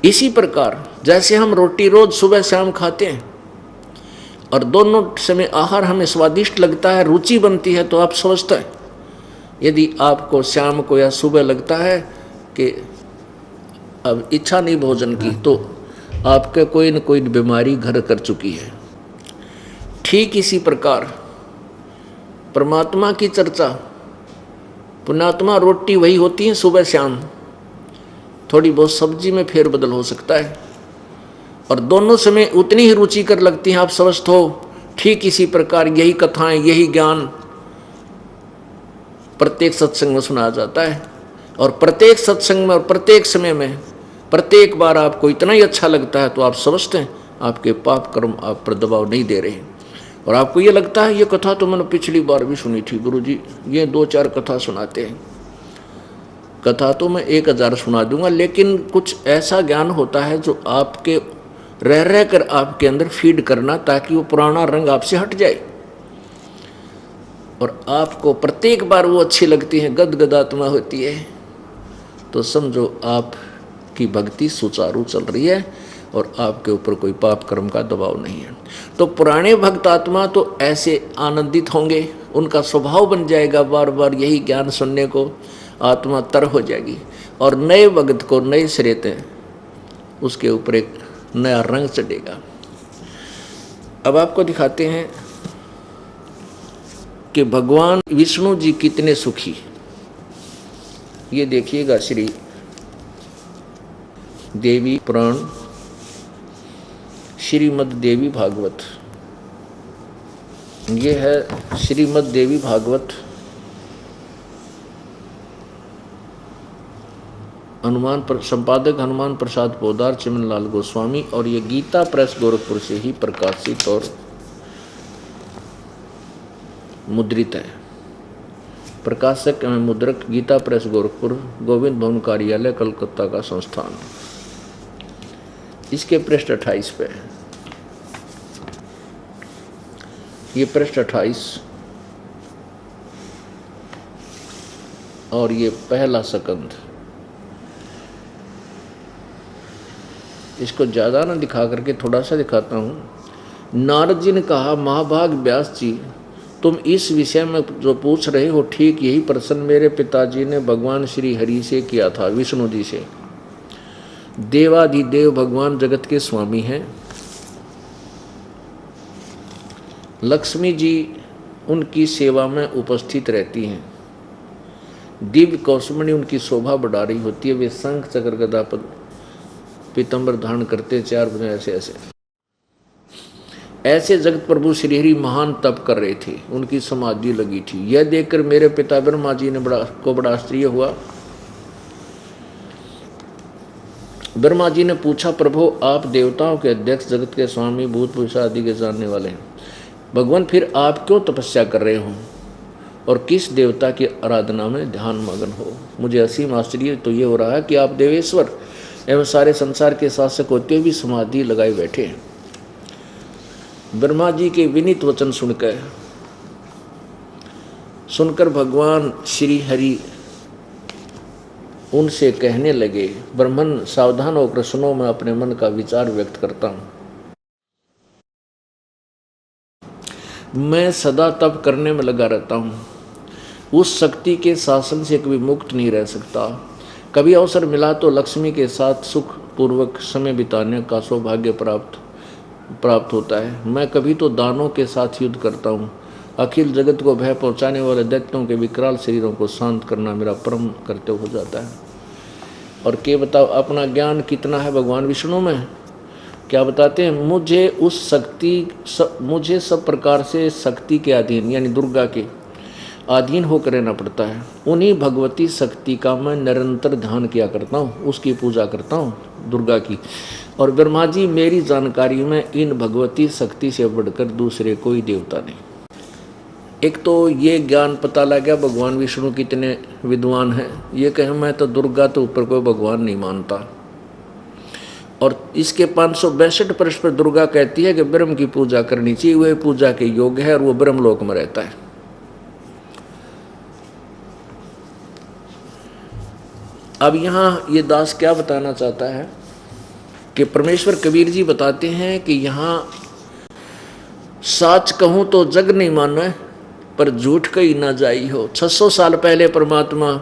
इसी प्रकार जैसे हम रोटी रोज सुबह शाम खाते हैं और दोनों समय आहार हमें स्वादिष्ट लगता है, रुचि बनती है, तो आप स्वस्थ हैं। यदि आपको शाम को या सुबह लगता है कि अब इच्छा नहीं भोजन की, तो आपके कोई न कोई बीमारी घर कर चुकी है। ठीक इसी प्रकार परमात्मा की चर्चा, पुण्यात्मा रोटी वही होती है सुबह शाम, थोड़ी बहुत सब्जी में फेरबदल हो सकता है, और दोनों समय उतनी ही रुचिकर लगती हैं, आप स्वस्थ हो। ठीक इसी प्रकार यही कथाएं, यही ज्ञान प्रत्येक सत्संग में सुनाया जाता है, और प्रत्येक सत्संग में और प्रत्येक समय में प्रत्येक बार आपको इतना ही अच्छा लगता है, तो आप स्वस्थ हैं, आपके पाप कर्म आप पर दबाव नहीं दे रहे। और आपको ये लगता है ये कथा तो मैंने पिछली बार भी सुनी थी, गुरुजी ये 2-4 कथा सुनाते हैं, कथा तो मैं 1000 सुना दूंगा, लेकिन कुछ ऐसा ज्ञान होता है जो आपके रह कर आपके अंदर फीड करना, ताकि वो पुराना रंग आपसे हट जाए और आपको प्रत्येक बार वो अच्छी लगती है, गदगद आत्मा होती है। तो समझो आपकी भक्ति सुचारू चल रही है और आपके ऊपर कोई पाप कर्म का दबाव नहीं है। तो पुराने भक्त आत्मा तो ऐसे आनंदित होंगे, उनका स्वभाव बन जाएगा बार बार यही ज्ञान सुनने को, आत्मा तर हो जाएगी। और नए भक्त को नए सिरे से उसके ऊपर एक नया रंग चढ़ेगा। अब आपको दिखाते हैं कि भगवान विष्णु जी कितने सुखी। ये देखिएगा श्री देवी पुराण, श्रीमद् देवी भागवत, ये है श्रीमद् देवी भागवत, संपादक हनुमान प्रसाद पोदार, चिमनलाल गोस्वामी, और ये गीता प्रेस गोरखपुर से ही प्रकाशित और मुद्रित है। प्रकाशक एवं मुद्रक गीता प्रेस गोरखपुर, गोविंद भवन कार्यालय, कलकत्ता का संस्थान। इसके पृष्ठ 28 पे, ये पृष्ठ 28 और ये पहला सकंद। इसको ज़्यादा ना दिखा करके थोड़ा सा दिखाता हूँ। नारद जी ने कहा, महाभाग व्यास जी, तुम इस विषय में जो पूछ रहे हो ठीक यही प्रश्न मेरे पिताजी ने भगवान श्री हरि से किया था, विष्णु जी से। देवाधिदेव भगवान जगत के स्वामी हैं। लक्ष्मी जी उनकी सेवा में उपस्थित रहती हैं। दिव्य कौसुमणी उनकी शोभा बढ़ा रही होती है। वे शंख चक्र गदा पीतंबर धारण करते, 4 बजे ऐसे जगत प्रभु श्री हरि महान तप कर रहे थे, उनकी समाधि लगी थी। यह देखकर मेरे पिता ब्रह्मा जी ने बड़ा आश्चर्य हुआ। ब्रह्मा जी ने पूछा, प्रभु आप देवताओं के अध्यक्ष, जगत के स्वामी, भूत भविष्य आदि के जानने वाले हैं, भगवान फिर आप क्यों तपस्या कर रहे हो और किस देवता की आराधना में ध्यान मगन हो? मुझे असीम आश्चर्य तो ये हो रहा है कि आप देवेश्वर एवं सारे संसार के शासक होते हुए भी समाधि लगाए बैठे हैं। ब्रह्मा जी के विनीत वचन सुनकर भगवान श्री हरि उनसे कहने लगे, ब्राह्मण सावधान होकर सुनो, मैं अपने मन का विचार व्यक्त करता हूँ। मैं सदा तप करने में लगा रहता हूँ, उस शक्ति के शासन से कभी मुक्त नहीं रह सकता। कभी अवसर मिला तो लक्ष्मी के साथ सुख पूर्वक समय बिताने का सौभाग्य प्राप्त होता है। मैं कभी तो दानों के साथ युद्ध करता हूँ। अखिल जगत को भय पहुँचाने वाले दैत्यों के विकराल शरीरों को शांत करना मेरा परम कर्तव्य हो जाता है। और क्या बताओ, अपना ज्ञान कितना है भगवान विष्णु में? क्या बताते हैं, मुझे सब प्रकार से शक्ति के अधीन यानी दुर्गा के अधीन होकर रहना पड़ता है। उन्हीं भगवती शक्ति का मैं निरंतर ध्यान किया करता हूँ, उसकी पूजा करता हूँ, दुर्गा की। और ब्रह्मा जी, मेरी जानकारी में इन भगवती शक्ति से बढ़कर दूसरे कोई देवता नहीं। एक तो ये ज्ञान पता लग गया भगवान विष्णु कितने विद्वान हैं। ये कहें मैं तो दुर्गा तो ऊपर कोई भगवान नहीं मानता। और इसके 562 पृष्ठ पर दुर्गा कहती है कि ब्रह्म की पूजा करनी चाहिए, वह पूजा के योग्य है और वो ब्रह्मलोक में रहता है। अब यहाँ ये दास क्या बताना चाहता है कि परमेश्वर कबीर जी बताते हैं कि यहाँ साच कहूँ तो जग नहीं माने, पर झूठ कही ना जाई हो। 600 साल पहले परमात्मा,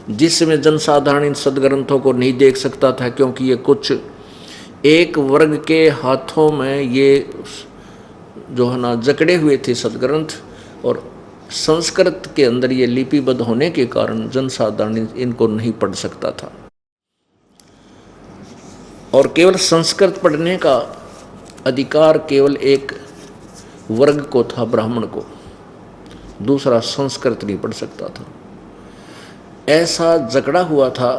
जिसमें जनसाधारण इन सदग्रंथों को नहीं देख सकता था, क्योंकि ये कुछ एक वर्ग के हाथों में ये जो है ना जकड़े हुए थे सदग्रंथ, और संस्कृत के अंदर ये लिपिबद्ध होने के कारण जनसाधारण इनको नहीं पढ़ सकता था। और केवल संस्कृत पढ़ने का अधिकार केवल एक वर्ग को था, ब्राह्मण को, दूसरा संस्कृत नहीं पढ़ सकता था। ऐसा जकड़ा हुआ था।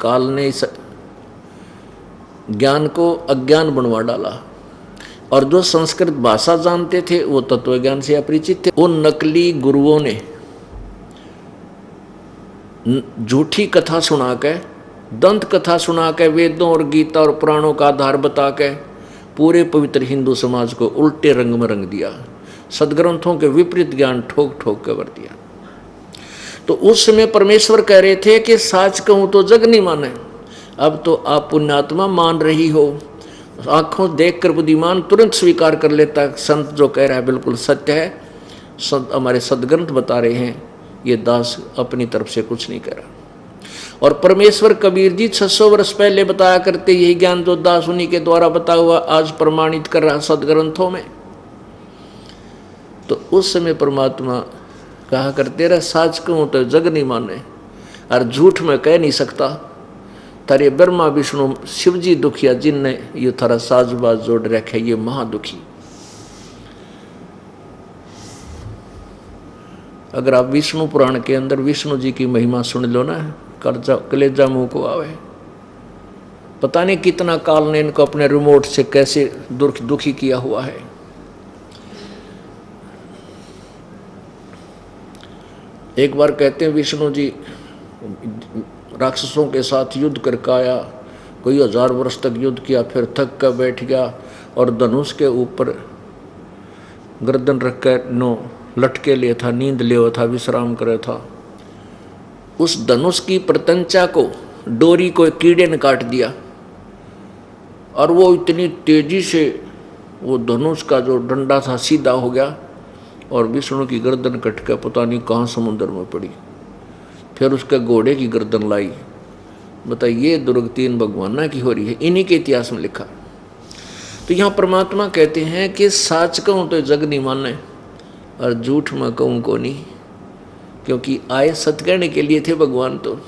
काल ने इस ज्ञान को अज्ञान बनवा डाला, और जो संस्कृत भाषा जानते थे वो तत्व ज्ञान से अपरिचित थे। उन नकली गुरुओं ने झूठी कथा सुना के, दंत कथा सुना के, वेदों और गीता और पुराणों का आधार बता के पूरे पवित्र हिंदू समाज को उल्टे रंग में रंग दिया। सदग्रंथों के विपरीत ज्ञान ठोक ठोक कर दिया। तो उस समय परमेश्वर कह रहे थे कि साच कहूं तो जग नहीं माने। अब तो आप पुण्यात्मा मान रही हो, आंखों देखकर बुद्धिमान तुरंत स्वीकार कर लेता है संत जो कह रहा है बिल्कुल सत्य है। संत हमारे सदग्रंथ बता रहे हैं, ये दास अपनी तरफ से कुछ नहीं कह रहा। और परमेश्वर कबीर जी 600 वर्ष पहले बताया करते, यही ज्ञान जो दास उन्हीं के द्वारा बता हुआ आज प्रमाणित कर रहा सदग्रंथों में। तो उस समय परमात्मा कहा करते रहे, साच कहूं तो जग नहीं माने, और झूठ में कह नहीं सकता। तारे ब्रह्मा विष्णु शिव जी दुखिया, जिनने ये थारा साजबाज जोड़ रखे, ये महादुखी। अगर आप विष्णु पुराण के अंदर विष्णु जी की महिमा सुन लो ना, कलेजा मुंह को आवे। पता नहीं कितना काल ने इनको अपने रिमोट से कैसे दुखी किया हुआ है। एक बार कहते हैं विष्णु जी राक्षसों के साथ युद्ध करके आया, कोई 1000 वर्ष तक युद्ध किया, फिर थक कर बैठ गया और धनुष के ऊपर गर्दन रख कर नो लटके लिए था, नींद लिए था, विश्राम करे था। उस धनुष की प्रत्यंचा को, डोरी को कीड़े ने काट दिया, और वो इतनी तेजी से वो धनुष का जो डंडा था सीधा हो गया, और विष्णु की गर्दन कट कर पता नहीं कहाँ समुद्र में पड़ी। फिर उसके घोड़े की गर्दन लाई। बताइए, दुर्गति इन भगवाना की हो रही है, इन्हीं के इतिहास में लिखा। तो यहाँ परमात्मा कहते हैं कि साच कहूँ तो जग नहीं माने, और झूठ में कहूँ को नहीं, क्योंकि आए सत्य कहने के लिए थे भगवान तो।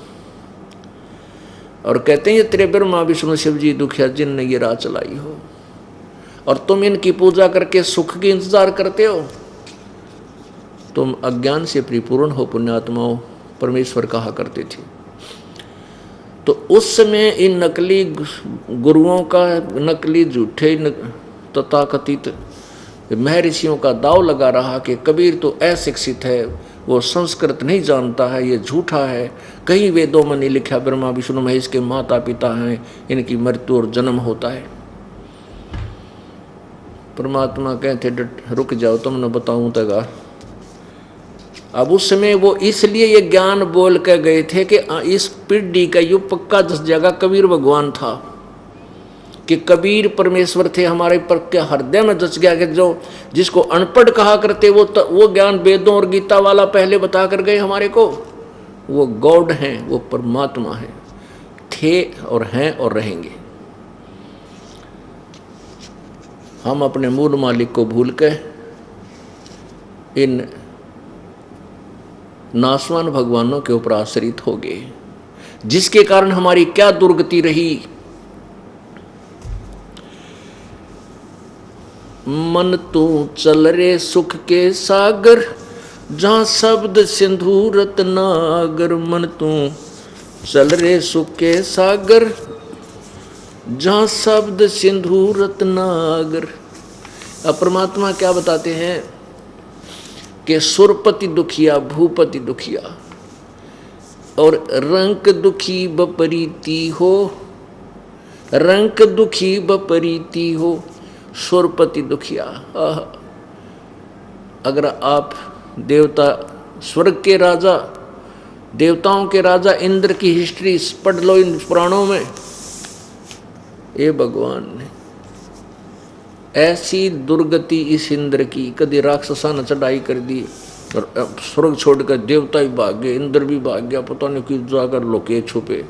और कहते हैं ये तेरे ब्रह्मा विष्णु शिव जी दुखिया, जिनने ये राह चलाई हो, और तुम इनकी पूजा करके सुख की इंतजार करते हो। तुम अज्ञान से परिपूर्ण हो पुण्यात्माओं, परमेश्वर कहा करते थे। तो उस समय इन नकली गुरुओं का, नकली झूठे तथाकथित महर्षियों का दाव लगा रहा कि कबीर तो अशिक्षित है, वो संस्कृत नहीं जानता है, ये झूठा है, कहीं वेदों में नहीं लिखा ब्रह्मा विष्णु महेश के माता पिता हैं, इनकी मृत्यु और जन्म होता है। परमात्मा कहते रुक जाओ, तुमने बताऊं तगा। अब उस समय वो इसलिए ये ज्ञान बोल कर गए थे कि इस पीढ़ी का युग पक्का दस जगह कबीर भगवान था, कि कबीर परमेश्वर थे हमारे पर के हृदय में जच गया कि जो जिसको अनपढ़ कहा करते वो ज्ञान वेदों और गीता वाला पहले बता कर गए हमारे को। वो गॉड हैं, वो परमात्मा हैं, थे और हैं और रहेंगे। हम अपने मूल मालिक को भूल के इन नासवान भगवानों के ऊपर आश्रित हो गए, जिसके कारण हमारी क्या दुर्गति रही। मन तू चल रे सुख के सागर, जहाँ शब्द सिंधु रत्नागर। मन तू चल रे सुख के सागर, जहाँ शब्द सिंधु रत्नागर। अब परमात्मा क्या बताते हैं कि सुरपति दुखिया भूपति दुखिया और रंक दुखी बपरीती हो, रंक दुखी बपरीती हो, सुरपति दुखिया। अगर आप देवता स्वर्ग के राजा, देवताओं के राजा इंद्र की हिस्ट्री पढ़ लो इन पुराणों में, ये भगवान ने ऐसी दुर्गति इस इंद्र की, कभी राक्षसा ने चढ़ाई कर दी और स्वर्ग छोड़कर देवता भी भाग गए, इंद्र भी भाग गया, पता नहीं कि जाकर लोके छुपे,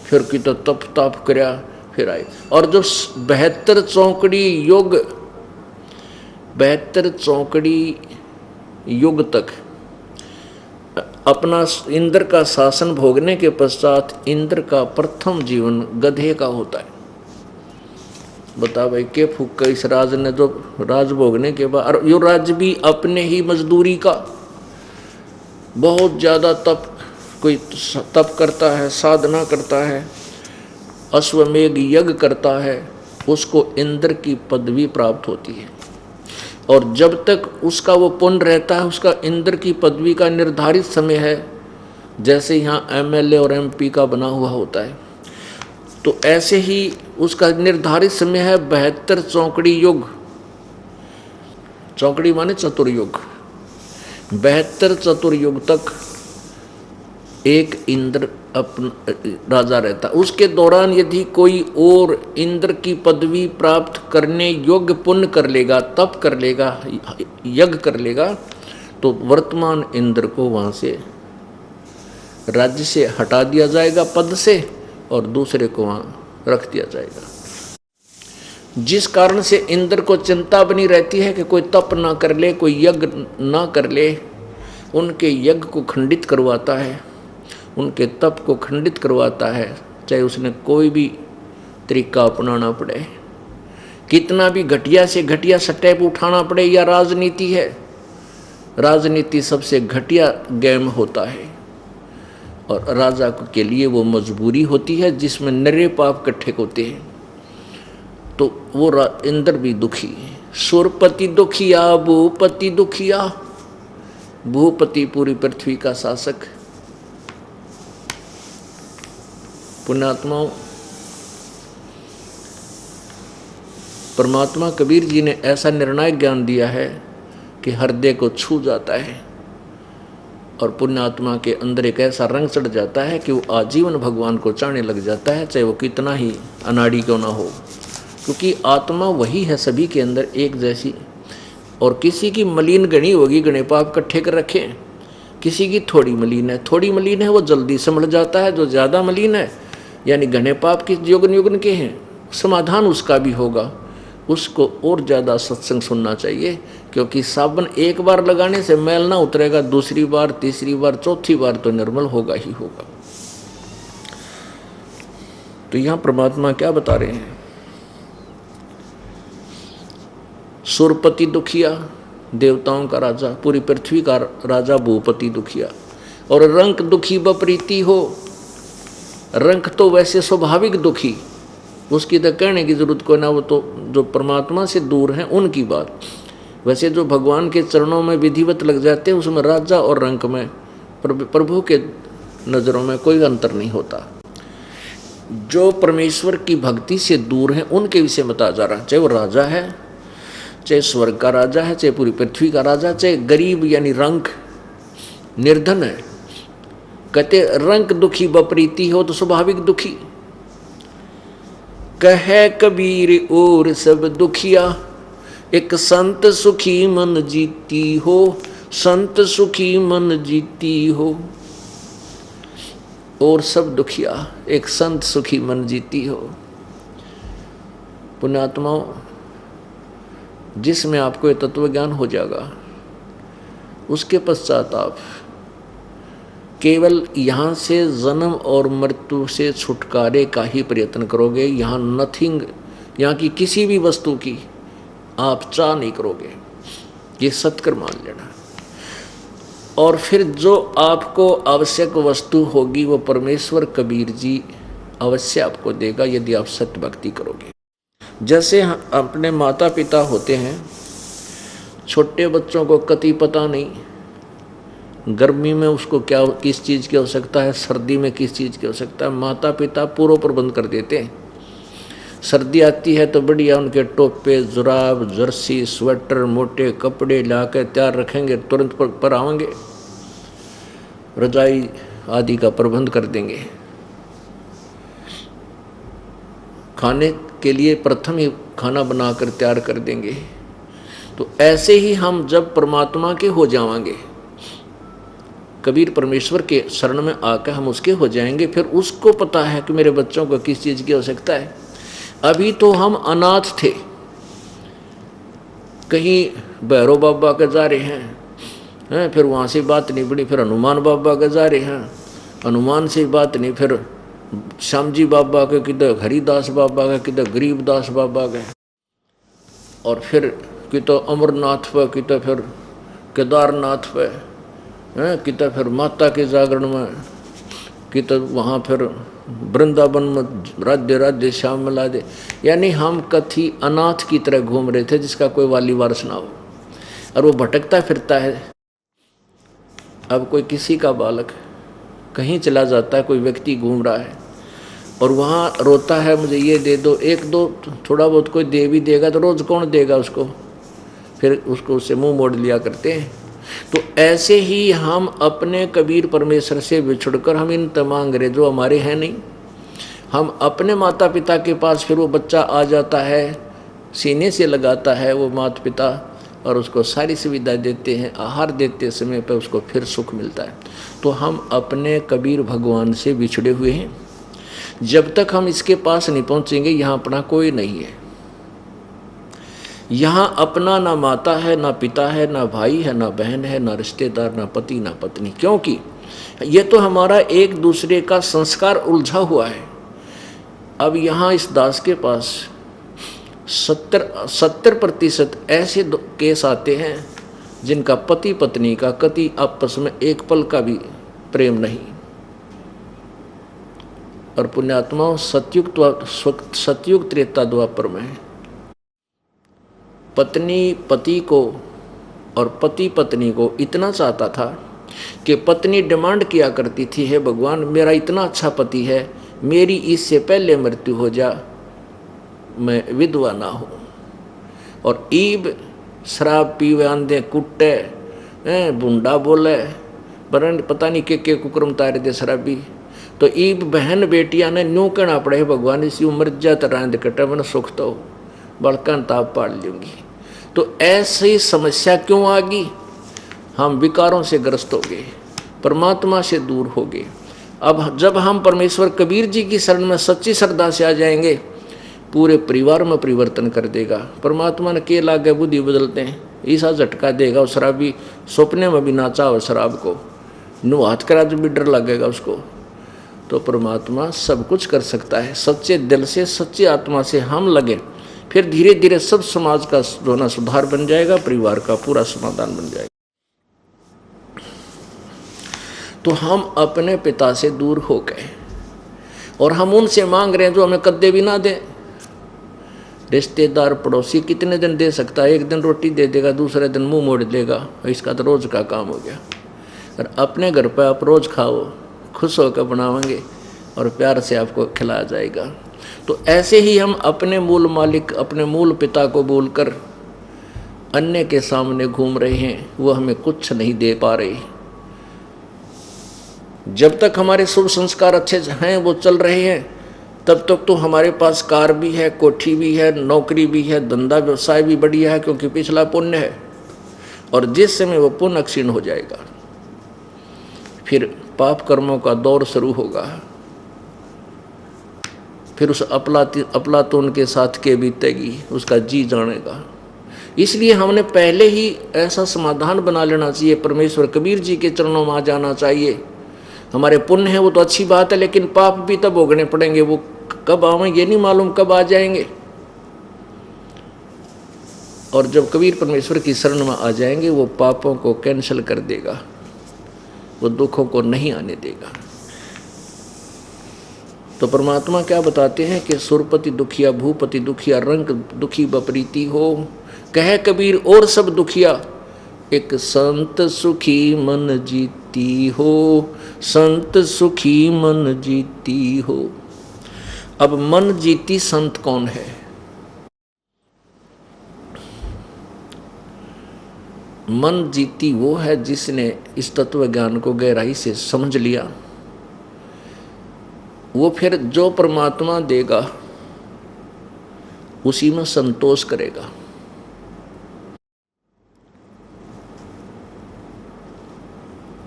फिर की तो तप ताप करया फिर आए। और जो 72 चौकड़ी युग, 72 चौकड़ी युग तक अपना इंद्र का शासन भोगने के पश्चात इंद्र का प्रथम जीवन गधे का होता है। बता भाई के फूक इस राज ने जो राज भोगने के बाद, और यो राज भी अपने ही मजदूरी का, बहुत ज़्यादा तप, कोई तप करता है, साधना करता है, अश्वमेघ यज्ञ करता है, उसको इंद्र की पदवी प्राप्त होती है। और जब तक उसका वो पुण्य रहता है, उसका इंद्र की पदवी का निर्धारित समय है, जैसे यहाँ एमएलए और एमपी का बना हुआ होता है, तो ऐसे ही उसका निर्धारित समय है 72 चौकड़ी युग। चौकड़ी माने चतुर्युग। 72 चतुर्युग तक एक इंद्र अपना राजा रहता। उसके दौरान यदि कोई और इंद्र की पदवी प्राप्त करने योग्य पुण्य कर लेगा, तप कर लेगा, यज्ञ कर लेगा, तो वर्तमान इंद्र को वहाँ से राज्य से हटा दिया जाएगा, पद से, और दूसरे को वहाँ रख दिया जाएगा। जिस कारण से इंद्र को चिंता बनी रहती है कि कोई तप ना कर ले, कोई यज्ञ ना कर ले, उनके यज्ञ को खंडित करवाता है, उनके तप को खंडित करवाता है, चाहे उसने कोई भी तरीका अपनाना पड़े, कितना भी घटिया से घटिया स्टेप उठाना पड़े। या राजनीति है, राजनीति सबसे घटिया गेम होता है, और राजा के लिए वो मजबूरी होती है जिसमें नरे पाप इकट्ठे होते हैं। तो वो इंद्र भी दुखी, सुरपति दुखिया भूपति दुखिया। भूपति पूरी पृथ्वी का शासक। पुण्यात्माओं, परमात्मा कबीर जी ने ऐसा निर्णायक ज्ञान दिया है कि हृदय को छू जाता है, और पुण्यात्मा के अंदर एक ऐसा रंग चढ़ जाता है कि वो आजीवन भगवान को चाहने लग जाता है, चाहे वो कितना ही अनाड़ी क्यों ना हो, क्योंकि आत्मा वही है सभी के अंदर एक जैसी। और किसी की मलिन गणी होगी, गणे पाप इकट्ठे कर रखे, किसी की थोड़ी मलिन है, थोड़ी मलिन है वो जल्दी संभल जाता है, जो ज़्यादा मलिन है यानी घने पाप के युगन युगन के हैं, समाधान उसका भी होगा। उसको और ज़्यादा सत्संग सुनना चाहिए, क्योंकि साबुन एक बार लगाने से मैल ना उतरेगा, दूसरी बार, तीसरी बार, चौथी बार तो निर्मल होगा ही होगा। तो यहाँ परमात्मा क्या बता रहे हैं? सुरपति दुखिया, देवताओं का राजा, पूरी पृथ्वी का राजा भूपति दुखिया, और रंक दुखी बपरीती हो। रंक तो वैसे स्वाभाविक दुखी, उसकी तो कहने की जरूरत कोई ना, वो तो जो परमात्मा से दूर हैं उनकी बात। वैसे जो भगवान के चरणों में विधिवत लग जाते हैं, उसमें राजा और रंक में प्रभु के नज़रों में कोई अंतर नहीं होता। जो परमेश्वर की भक्ति से दूर हैं उनके विषय बता जा रहा, चाहे वो राजा है, चाहे स्वर्ग का राजा है, चाहे पूरी पृथ्वी का राजा, चाहे गरीब यानी रंक, निर्धन है। कहते रंग दुखी बप्रीति हो तो स्वाभाविक दुखी। कहे कबीर और सब दुखिया, एक संत सुखी मन जीती हो, संत सुखी मन जीती हो। और सब दुखिया, एक संत सुखी मन जीती हो। पुण्यात्माओं, जिसमें आपको ये तत्व ज्ञान हो जाएगा, उसके पश्चात आप केवल यहाँ से जन्म और मृत्यु से छुटकारे का ही प्रयत्न करोगे। यहाँ नथिंग, यहाँ की किसी भी वस्तु की आप चाह नहीं करोगे, ये सत्कर मान लेना। और फिर जो आपको आवश्यक वस्तु होगी वो परमेश्वर कबीर जी अवश्य आपको देगा, यदि आप सत्य भक्ति करोगे। जैसे अपने माता पिता होते हैं, छोटे बच्चों को कति पता नहीं गर्मी में उसको क्या किस चीज़ की आवश्यकता है, सर्दी में किस चीज़ की आवश्यकता है, माता पिता पूरा प्रबंध कर देते हैं। सर्दी आती है तो बढ़िया उनके टोपे, जुराब, जर्सी, स्वेटर, मोटे कपड़े ला कर तैयार रखेंगे, तुरंत पर आएंगे, रजाई आदि का प्रबंध कर देंगे। खाने के लिए प्रथम ही खाना बनाकर तैयार कर देंगे। तो ऐसे ही हम जब परमात्मा के हो जाएंगे, कबीर परमेश्वर के शरण में आकर हम उसके हो जाएंगे, फिर उसको पता है कि मेरे बच्चों को किस चीज़ की आवश्यकता है। अभी तो हम अनाथ थे, कहीं भैरव बाबा के जा रहे हैं, फिर वहाँ से बात नहीं बनी, फिर हनुमान बाबा के जा रहे हैं, हनुमान से बात नहीं, फिर श्याम जी बाबा के, किधर हरिदास बाबा के, किधर गरीबदास बाबा के, और फिर कि तो अमरनाथ पे, कि तो फिर केदारनाथ पे, कि तो फिर माता के जागरण में, कि तो वहाँ फिर वृंदावन में राधे राधे श्याम मिला दे। यानी हम कथी अनाथ की तरह घूम रहे थे जिसका कोई वाली वारस ना हो, और वो भटकता फिरता है। अब कोई किसी का बालक कहीं चला जाता है, कोई व्यक्ति घूम रहा है और वहाँ रोता है मुझे ये दे दो, एक दो थोड़ा बहुत कोई दे भी देगा तो रोज़ कौन देगा उसको, फिर उसको उससे मुंह मोड़ लिया करते हैं। तो ऐसे ही हम अपने कबीर परमेश्वर से बिछुड़कर हम इन तमाम अंग्रेजों जो हमारे हैं नहीं, हम अपने माता पिता के पास, फिर वो बच्चा आ जाता है, सीने से लगाता है वो माता पिता और उसको सारी सुविधा देते हैं, आहार देते समय पर उसको फिर सुख मिलता है। तो हम अपने कबीर भगवान से बिछड़े हुए हैं। जब तक हम इसके पास नहीं पहुंचेंगे, यहाँ अपना कोई नहीं है। यहाँ अपना ना माता है, ना पिता है, ना भाई है, ना बहन है, ना रिश्तेदार, ना पति, ना पत्नी। क्योंकि ये तो हमारा एक दूसरे का संस्कार उलझा हुआ है। अब यहाँ इस दास के पास 70% ऐसे केस आते हैं जिनका पति पत्नी का कति आपस में एक पल का भी प्रेम नहीं। और पुण्यात्माओं, सतयुग त्रेता द्वापर में पत्नी पति को और पति पत्नी को इतना चाहता था कि पत्नी डिमांड किया करती थी, हे भगवान मेरा इतना अच्छा पति है, मेरी इससे पहले मृत्यु हो जा, मैं विधवा ना हो। और ईब शराब पीवे, आंधे कुट्टे, बुंडा बोले, वरण पता नहीं के कुक्रम तारे दे शराबी। तो ईब बहन बेटिया ने न्यू कहना पड़े, भगवान इसी उम्र जात रांध कटे, मैंने सुख तो बड़का ताप पाल लूँगी। तो ऐसी समस्या क्यों आ गई? हम विकारों से ग्रस्त हो गए, परमात्मा से दूर हो गए। अब जब हम परमेश्वर कबीर जी की शरण में सच्ची श्रद्धा से आ जाएंगे, पूरे परिवार में परिवर्तन कर देगा। परमात्मा ने के लागे बुद्धि बदलते हैं, ऐसा झटका देगा। उस शराबी सपने में भी नाचा हो शराब को, नु हाथ करा जो भी डर लगेगा उसको। तो परमात्मा सब कुछ कर सकता है। सच्चे दिल से, सच्ची आत्मा से हम लगे, फिर धीरे धीरे सब समाज का जो ना सुधार बन जाएगा, परिवार का पूरा समाधान बन जाएगा। तो हम अपने पिता से दूर हो गए और हम उनसे मांग रहे हैं जो हमें कद्दे भी ना दें। रिश्तेदार पड़ोसी कितने दिन दे सकता है? एक दिन रोटी दे देगा, दूसरे दिन मुंह मोड़ देगा, इसका तो रोज का काम हो गया। और अपने घर पर आप रोज खाओ, खुश होकर बनावेंगे और प्यार से आपको खिलाया जाएगा। तो ऐसे ही हम अपने मूल मालिक, अपने मूल पिता को बोलकर अन्य के सामने घूम रहे हैं, वो हमें कुछ नहीं दे पा रहे। जब तक हमारे शुभ संस्कार अच्छे हैं, वो चल रहे हैं, तब तक तो हमारे पास कार भी है, कोठी भी है, नौकरी भी है, धंधा व्यवसाय भी बढ़िया है, क्योंकि पिछला पुण्य है। और जिस समय वो पुण्य क्षीण हो जाएगा, फिर पाप कर्मों का दौर शुरू होगा, फिर उस अफलातून के साथ के बीतेगी, उसका जी जानेगा। इसलिए हमने पहले ही ऐसा समाधान बना लेना चाहिए, परमेश्वर कबीर जी के चरणों में आ जाना चाहिए। हमारे पुण्य है वो तो अच्छी बात है, लेकिन पाप भी तब भोगने पड़ेंगे, वो कब आवेंगे ये नहीं मालूम, कब आ जाएंगे। और जब कबीर परमेश्वर की शरण में आ जाएंगे, वो पापों को कैंसिल कर देगा, वो दुखों को नहीं आने देगा। तो परमात्मा क्या बताते हैं कि सुरपति दुखिया, भूपति दुखिया, रंग दुखी बपरीती हो, कह कबीर और सब दुखिया, एक संत सुखी मन जीती हो, संत सुखी मन जीती हो। अब मन जीती संत कौन है? मन जीती वो है जिसने इस तत्व ज्ञान को गहराई से समझ लिया। वो फिर जो परमात्मा देगा उसी में संतोष करेगा।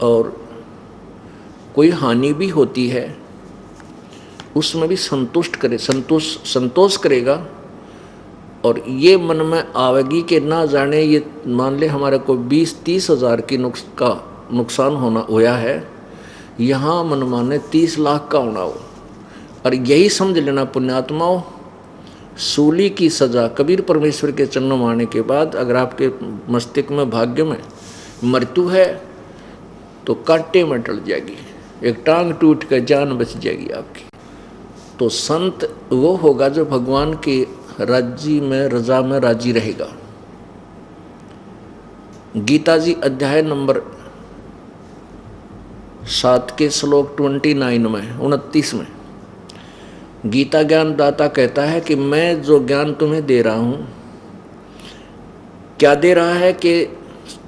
और कोई हानि भी होती है उसमें भी संतोष करेगा। और ये मन में आवेगी कि ना जाने, ये मान ले हमारे को 20-30 हज़ार की नुकसान होया है, यहाँ मन माने 30 लाख का होना हो। और यही समझ लेना पुण्यात्माओं, सूली की सजा कबीर परमेश्वर के चरणों में आने के बाद अगर आपके मस्तिष्क में भाग्य में मृत्यु है तो कांटे में टल जाएगी, एक टांग टूट कर जान बच जाएगी आपकी। तो संत वो होगा जो भगवान के राज्य में, रजा में राजी रहेगा। गीता जी अध्याय नंबर 7 के श्लोक 29 में गीता ज्ञान दाता कहता है कि मैं जो ज्ञान तुम्हें दे रहा हूं, क्या दे रहा है कि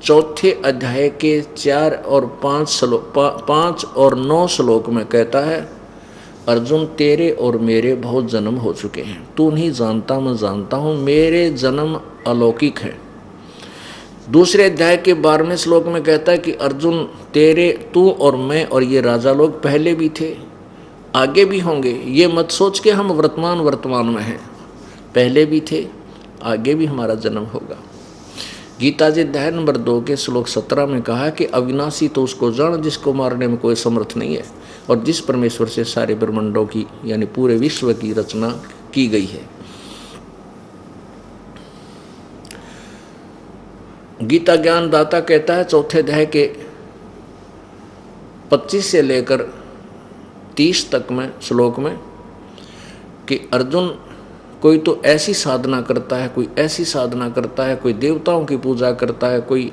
4 अध्याय के 4 और 5 और 9 श्लोक में कहता है, अर्जुन तेरे और मेरे बहुत जन्म हो चुके हैं, तू नहीं जानता मैं जानता हूँ, मेरे जन्म अलौकिक है। दूसरे अध्याय के 12वें श्लोक में कहता है कि अर्जुन तू और मैं और ये राजा लोग पहले भी थे, आगे भी होंगे। ये मत सोच के हम वर्तमान में हैं, पहले भी थे, आगे भी हमारा जन्म होगा। गीता जी अध्याय नंबर 2 के श्लोक 17 में कहा कि अविनाशी तो उसको जान जिसको मारने में कोई समर्थ नहीं है, और जिस परमेश्वर से सारे ब्रह्मांडों की यानी पूरे विश्व की रचना की गई है। गीता ज्ञान दाता कहता है 4 अध्याय के 25 से लेकर 30 तक में श्लोक में कि अर्जुन कोई तो ऐसी साधना करता है, कोई ऐसी साधना करता है, कोई देवताओं की पूजा करता है, कोई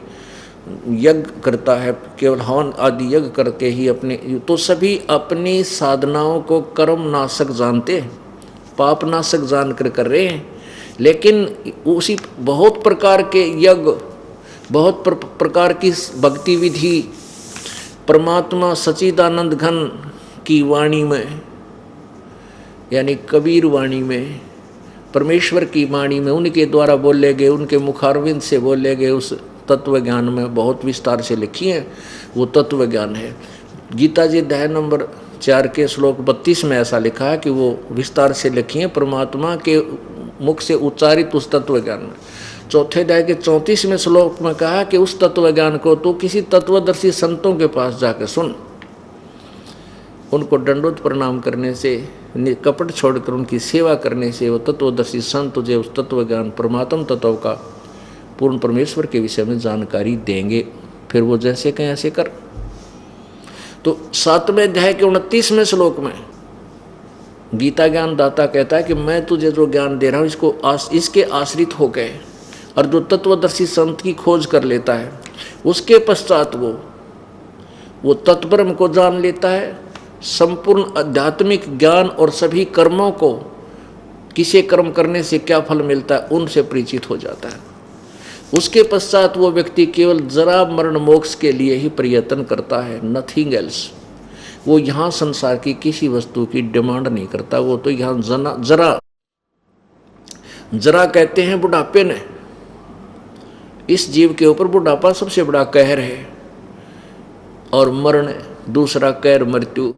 यज्ञ करता है, केवल हवन आदि यज्ञ करके ही अपने, तो सभी अपनी साधनाओं को कर्म नाशक जानते हैं, पाप नाशक जानकर कर रहे हैं। लेकिन उसी बहुत प्रकार के यज्ञ, बहुत प्रकार की भक्ति विधि परमात्मा सच्चिदानंद घन की वाणी में यानी कबीर वाणी में, परमेश्वर की वाणी में, उनके द्वारा बोले गए, उनके मुखारविंद से बोले गए उस तत्व ज्ञान में बहुत विस्तार से लिखी है, वो तत्व ज्ञान है। गीता जी अध्याय नंबर 4 के श्लोक 32 में ऐसा लिखा है कि वो विस्तार से लिखी है परमात्मा के मुख से उच्चारित उस तत्व ज्ञान में। 4 अध्याय के 34वें श्लोक में कहा कि उस तत्व ज्ञान को तो किसी तत्वदर्शी संतों के पास जाकर सुन, उनको दंडोत प्रणाम करने से, कपट छोड़कर उनकी सेवा करने से वो तत्वदर्शी संत तुझे उस तत्व ज्ञान परमात्म तत्व का पूर्ण परमेश्वर के विषय में जानकारी देंगे, फिर वो जैसे कहें ऐसे कर। तो 7वें अध्याय के 29वें श्लोक में गीता ज्ञान दाता कहता है कि मैं तुझे जो ज्ञान दे रहा हूँ इसके आश्रित हो गए, और जो तत्वदर्शी संत की खोज कर लेता है उसके पश्चात वो तत्ब्रह्म को जान लेता है, संपूर्ण आध्यात्मिक ज्ञान और सभी कर्मों को, किसे कर्म करने से क्या फल मिलता है उनसे परिचित हो जाता है। उसके पश्चात वो व्यक्ति केवल जरा मरण मोक्ष के लिए ही प्रयत्न करता है, नथिंग एल्स। वो यहाँ संसार की किसी वस्तु की डिमांड नहीं करता। वो तो यहाँ जरा जरा कहते हैं बुढ़ापे ने। इस जीव के ऊपर बुढ़ापा सबसे बड़ा कहर है, और मरण दूसरा कहर मृत्यु।